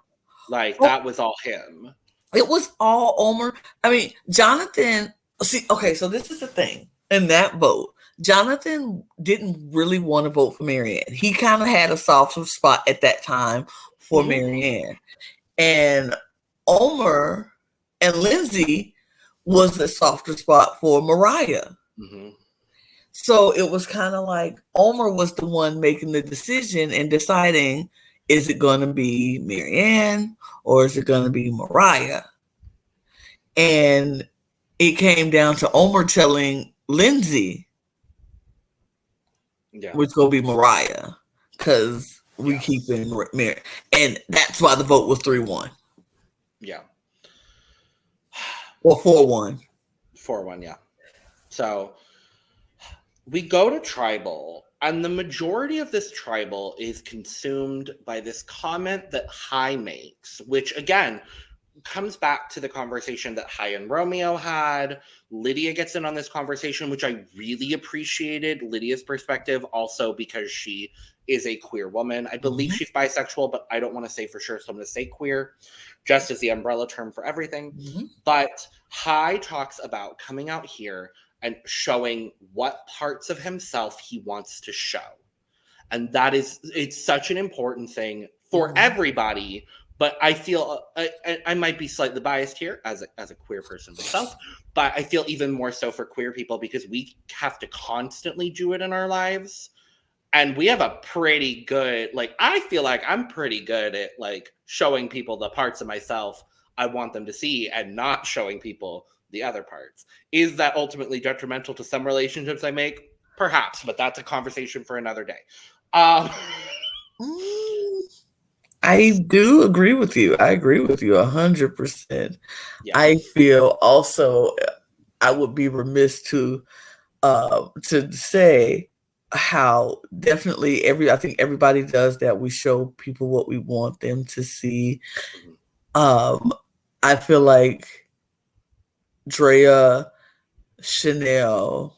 yeah. That was all him. It was all Omer. I mean, Jonathan, so this is the thing. In that vote, Jonathan didn't really want to vote for Marianne. He kind of had a soft spot at that time for Marianne. And Omer and Lindsay was a softer spot for Mariah. So it was kind of like Omer was the one making the decision and deciding, is it going to be Marianne or is it going to be Mariah? And it came down to Omer telling Lindsay, which going to be Mariah, because we keep in Mary. And that's why the vote was 3-1. Yeah. Or 4-1. 4-1, yeah. So we go to Tribal, and the majority of this Tribal is consumed by this comment that Hi makes, which, again, comes back to the conversation that Hi and Romeo had. Lydia gets in on this conversation, which I really appreciated Lydia's perspective, also because she is a queer woman. I believe she's bisexual, but I don't want to say for sure, so I'm going to say queer, just as the umbrella term for everything. But Hi talks about coming out here and showing what parts of himself he wants to show. And it's such an important thing for everybody, But I feel I might be slightly biased here as a queer person myself, but I feel even more so for queer people because we have to constantly do it in our lives. And we have a pretty good, like, I feel like I'm pretty good at like showing people the parts of myself I want them to see and not showing people the other parts. Is that ultimately detrimental to some relationships I make? Perhaps, but that's a conversation for another day. I do agree with you. I agree with you 100%. Yeah. I feel also I would be remiss to say how definitely I think everybody does that. We show people what we want them to see. I feel like Drea, Chanel,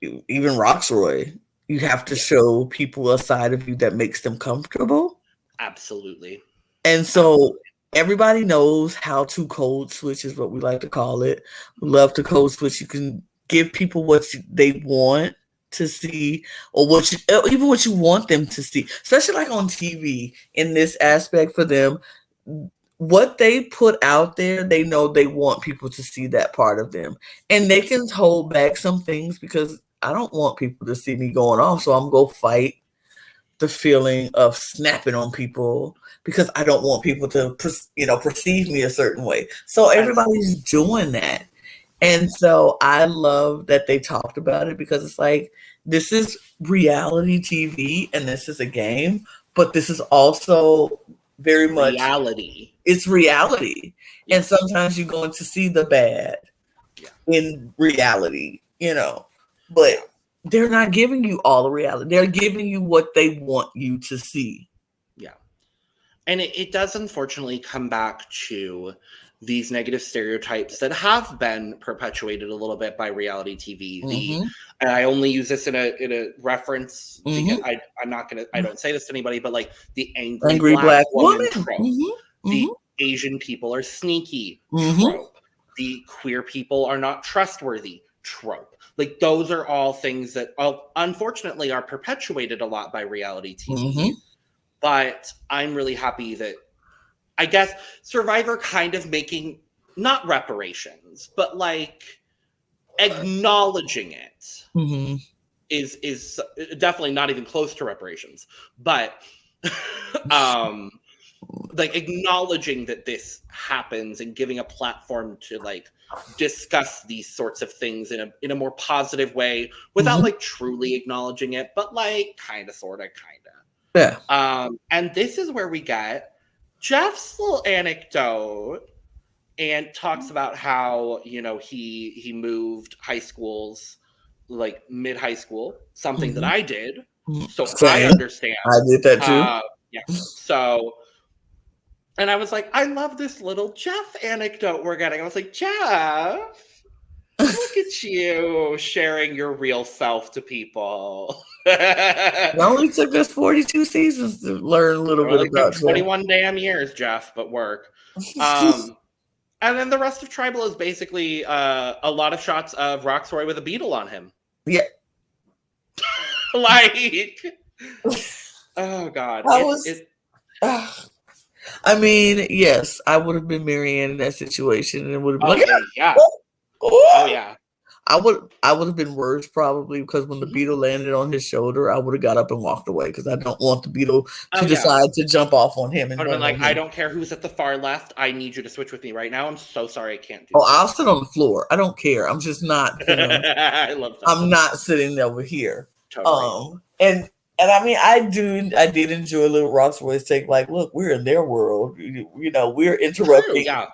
even Roxroy, you have to show people a side of you that makes them comfortable. Absolutely. And so everybody knows how to code switch, is what we like to call it. We love to code switch. You can give people what they want to see, or even what you want them to see, especially like on TV. In this aspect for them, what they put out there, they know they want people to see that part of them, and they can hold back some things because I don't want people to see me going off, so I'm gonna fight the feeling of snapping on people because I don't want people to perceive me a certain way. So everybody's doing that. And so I love that they talked about it because it's like, this is reality TV and this is a game, but this is also very much reality. It's reality. Yeah. And sometimes you're going to see the bad in reality, but they're not giving you all the reality. They're giving you what they want you to see. Yeah. And it does unfortunately come back to these negative stereotypes that have been perpetuated a little bit by reality TV. And I only use this in a reference because I don't say this to anybody, but like the angry black woman trope. The Asian people are sneaky trope. The queer people are not trustworthy trope. Like, those are all things that unfortunately are perpetuated a lot by reality TV. But I'm really happy that, I guess, Survivor kind of making, not reparations, but like acknowledging it is definitely not even close to reparations. But like acknowledging that this happens and giving a platform to like discuss these sorts of things in a more positive way without like truly acknowledging it, but like kind of. Yeah. And this is where we get Jeff's little anecdote and talks about how, he moved high schools, like mid-high school, something that I did. So I understand. I did that too. Yeah. So, and I was like, I love this little Jeff anecdote we're getting. I was like, Jeff, look at you sharing your real self to people. It only took us 42 seasons to learn a little bit about 21 damn years, Jeff, but work. And then the rest of Tribal is basically a lot of shots of Roxroy with a beetle on him. Yeah. Like, oh God. I mean, yes, I would have been Marianne in that situation and would have been yeah. Oh yeah. I would have been worse probably because when the beetle landed on his shoulder, I would have got up and walked away because I don't want the beetle to decide to jump off on him. And I don't care who's at the far left. I need you to switch with me right now. I'm so sorry I can't do that. I'll sit on the floor. I don't care. I'm just not. I love that. I'm not sitting over here. Totally. And I mean, I did enjoy Little Roxroy's take. Like, look, we're in their world. We're interrupting. Yeah.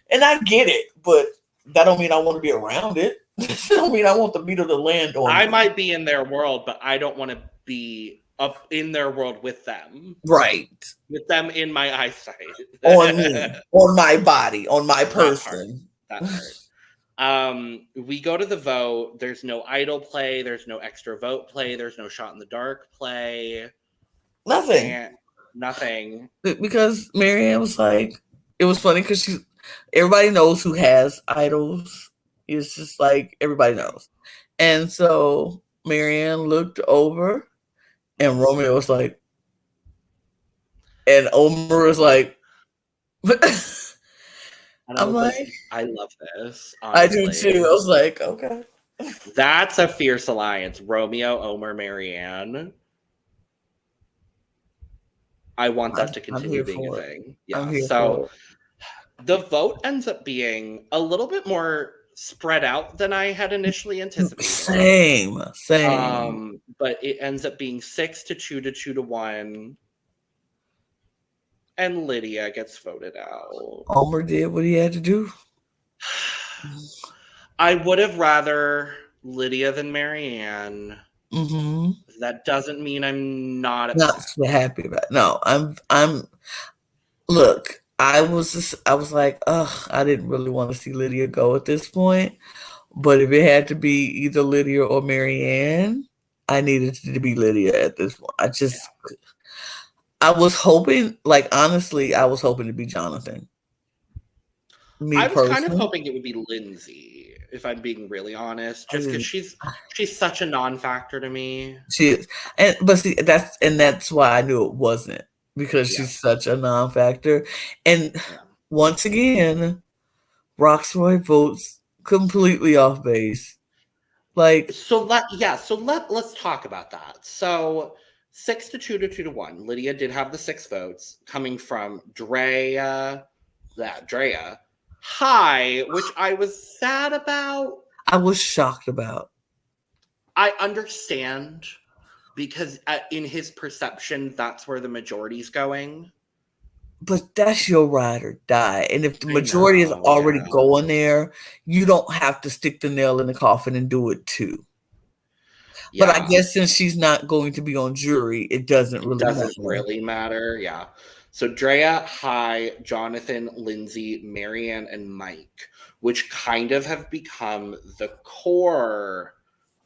And I get it, but that don't mean I want to be around it. That don't mean I want the beetle to land on. I might be in their world, but I don't want to be up in their world with them. Right. With them in my eyesight. On me, on my body, on my person. That's hard. We go to the vote. There's no idol play. There's no extra vote play. There's no shot in the dark play. Nothing. Because Marianne was like, it was funny because everybody knows who has idols. It's just like everybody knows. And so Marianne looked over and Romeo was like, and Omer was like, And I'm like, I love this, I do honestly. too. I was like, okay. That's a fierce alliance. Romeo, Omar, Marianne. I want that to I'm continue here being a for it. thing. I'm Yeah. here So for it. the vote ends up being a little bit more spread out than I had initially anticipated. Same. But it ends up being 6-2 to 2-1. And Lydia gets voted out. Homer did what he had to do. I would have rather Lydia than Marianne. Mm-hmm. That doesn't mean I'm not Not upset. so happy about it. No, I'm look, I was like, ugh, I didn't really want to see Lydia go at this point. But if it had to be either Lydia or Marianne, I needed it to be Lydia at this point. I was hoping, like honestly, I was hoping to be Jonathan. Me I was kind of personally. hoping it would be Lindsay, if I'm being really honest, just because she's such a non-factor to me. She is. But see, that's why I knew it wasn't, because Yeah. she's such a non-factor. And Yeah. once again, Roxroy votes completely off base. Like, let's talk about that. So 6-2 to 2-1. Lydia did have the 6 votes coming from Drea. Hi, which I was sad about. I was shocked about. I understand, because in his perception, that's where the majority's going. But that's your ride or die. And if the I majority is know, already yeah. going there, you don't have to stick the nail in the coffin and do it too. Yeah. But I guess since she's not going to be on jury, it doesn't really matter. Yeah. So Drea, Hi, Jonathan, Lindsay, Marianne, and Mike, which kind of have become the core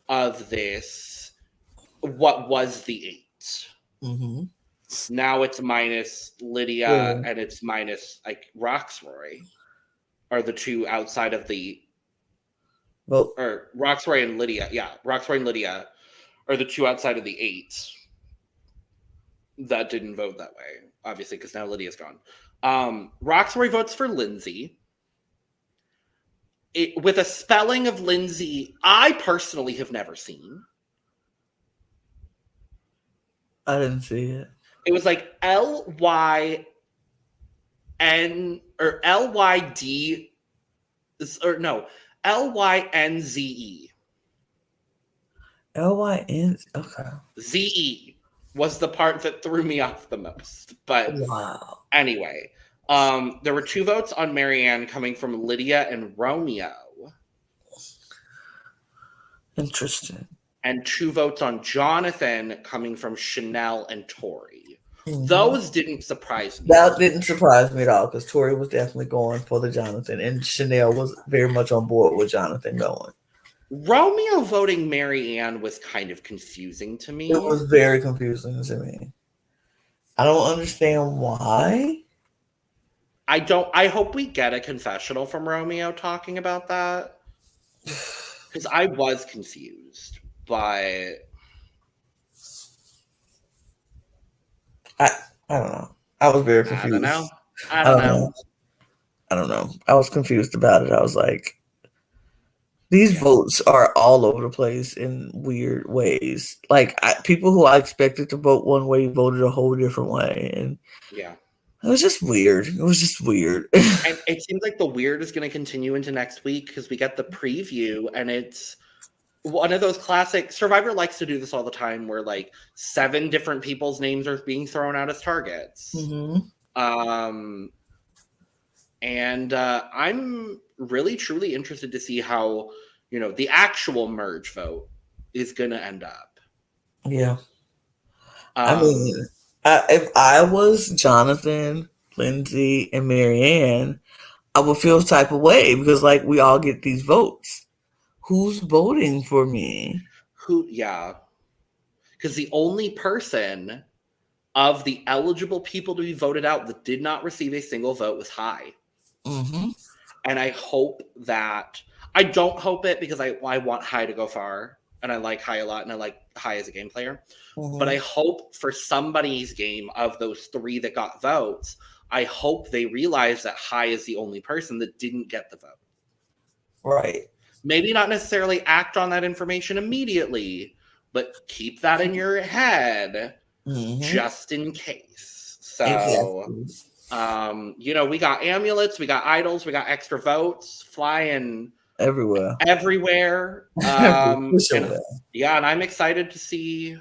of this, what was the 8. Mm-hmm. Now it's minus Lydia and it's minus like Roxroy are the two outside of the or Roxroy and Lydia. Yeah, Roxroy and Lydia are the two outside of the 8 that didn't vote that way, obviously, because now Lydia's gone. Roxroy votes for Lindsay. With a spelling of Lindsay I personally have never seen. I didn't see it. It was like Lyn or Lyd or no Lynze. Lyn, okay. ZE was the part that threw me off the most. But wow. Anyway, there were 2 votes on Marianne coming from Lydia and Romeo. Interesting. And 2 votes on Jonathan coming from Chanel and Tori. Mm-hmm. Those didn't surprise me. That didn't surprise me at all, because Tori was definitely going for the Jonathan, and Chanel was very much on board with Jonathan going. Romeo voting Marianne was kind of confusing to me. It was very confusing to me. I don't understand why. I hope we get a confessional from Romeo talking about that, because I was confused, but I don't know. I was very confused. I don't know. I was confused about it. I was like, these votes are all over the place in weird ways. Like, people who I expected to vote one way voted a whole different way. And yeah. It was just weird. And it seems like the weird is going to continue into next week, because we get the preview, and it's one of those classic Survivor likes to do this all the time, where like 7 different people's names are being thrown out as targets. Mm-hmm. And I'm really truly interested to see how, the actual merge vote is going to end up. Yeah. I mean, if I was Jonathan, Lindsay, and Marianne, I would feel a type of way, because like we all get these votes. Who's voting for me? Yeah. Because the only person of the eligible people to be voted out that did not receive a single vote was Hi. Mm-hmm. And I hope that, I don't hope it, because I want Hi to go far, and I like Hi a lot, and I like Hi as a game player. Mm-hmm. But I hope for somebody's game of those 3 that got votes, I hope they realize that Hai is the only person that didn't get the vote. Right. Maybe not necessarily act on that information immediately, but keep that in your head just in case. So, we got amulets, we got idols, we got extra votes flying everywhere. And I'm excited to see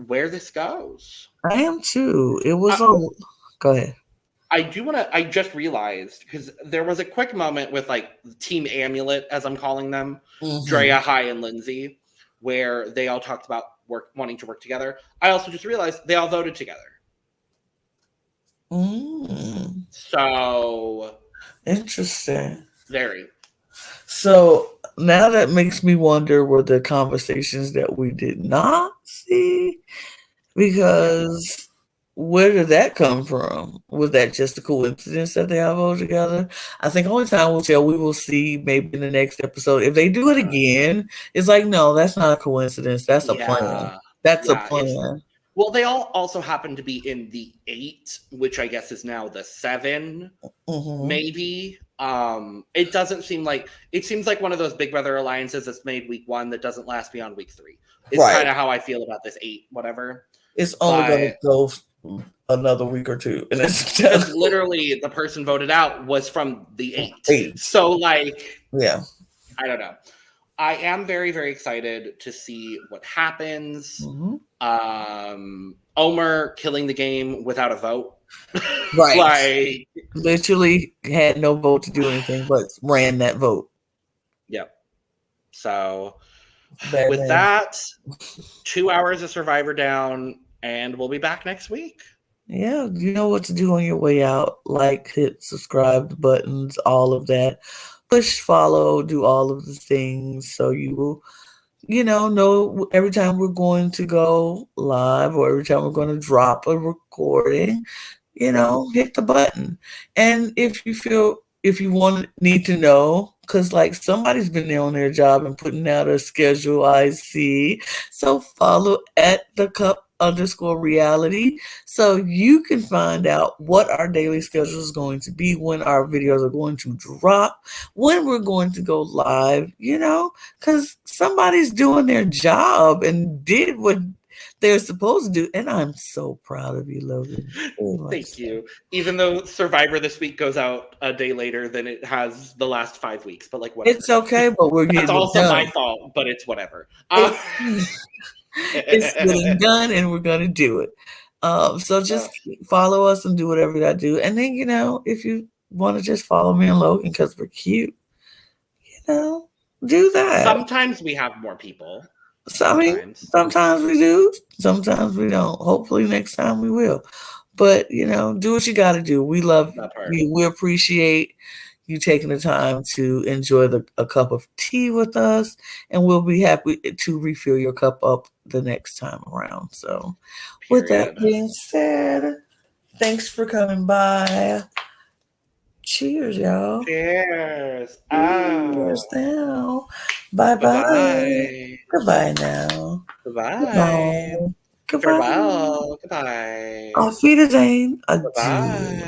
where this goes. I am too. It was go ahead. I just realized, because there was a quick moment with like Team Amulet, as I'm calling them, Drea, Hai, and Lindsay, where they all talked about wanting to work together. I also just realized they all voted together. So interesting. Very. So now that makes me wonder, were the conversations that we did not see? Because where did that come from? Was that just a coincidence that they all voted together? I think only time will tell. We will see maybe in the next episode. If they do it again, it's like, no, that's not a coincidence. That's a plan. That's a plan. Well, they all also happen to be in the 8, which I guess is now the 7, maybe. It doesn't seem like, it seems like one of those Big Brother alliances that's made week 1 that doesn't last beyond week 3. It's kind of how I feel about this 8, whatever. It's only going to go another week or 2. And because literally the person voted out was from the 8. So like, yeah, I don't know. I am very, very excited to see what happens. Omer killing the game without a vote. Right. Like, literally had no vote to do anything, but ran that vote. Yep. So with that, 2 hours of Survivor down, and we'll be back next week. Yeah, you know what to do on your way out. Like, hit subscribe buttons, all of that. Push follow, do all of the things so you will, know every time we're going to go live or every time we're going to drop a recording, hit the button. And if you need to know, because like somebody's been there on their job and putting out a schedule, I see. So follow @thecup_reality so you can find out what our daily schedule is going to be, when our videos are going to drop, when we're going to go live, because somebody's doing their job and did what they're supposed to do. And I'm so proud of you, Logan. Thank you. Even though Survivor this week goes out a day later than it has the last 5 weeks, but like whatever. It's okay, but we're getting It's also done. my fault, but it's whatever. It's getting done and we're going to do it. So just follow us and do whatever you got to do. And then, if you want to just follow me and Logan because we're cute, do that. Sometimes we have more people. Sometimes we do. Sometimes we don't. Hopefully next time we will. But, do what you got to do. We love you. We appreciate you taking the time to enjoy a cup of tea with us, and we'll be happy to refill your cup up the next time around. So with that being said, thanks for coming by. Cheers, y'all. Cheers. Cheers now. Bye-bye. Goodbye now. Goodbye. Goodbye. Farewell. Goodbye. Auf Wiedersehen. Goodbye.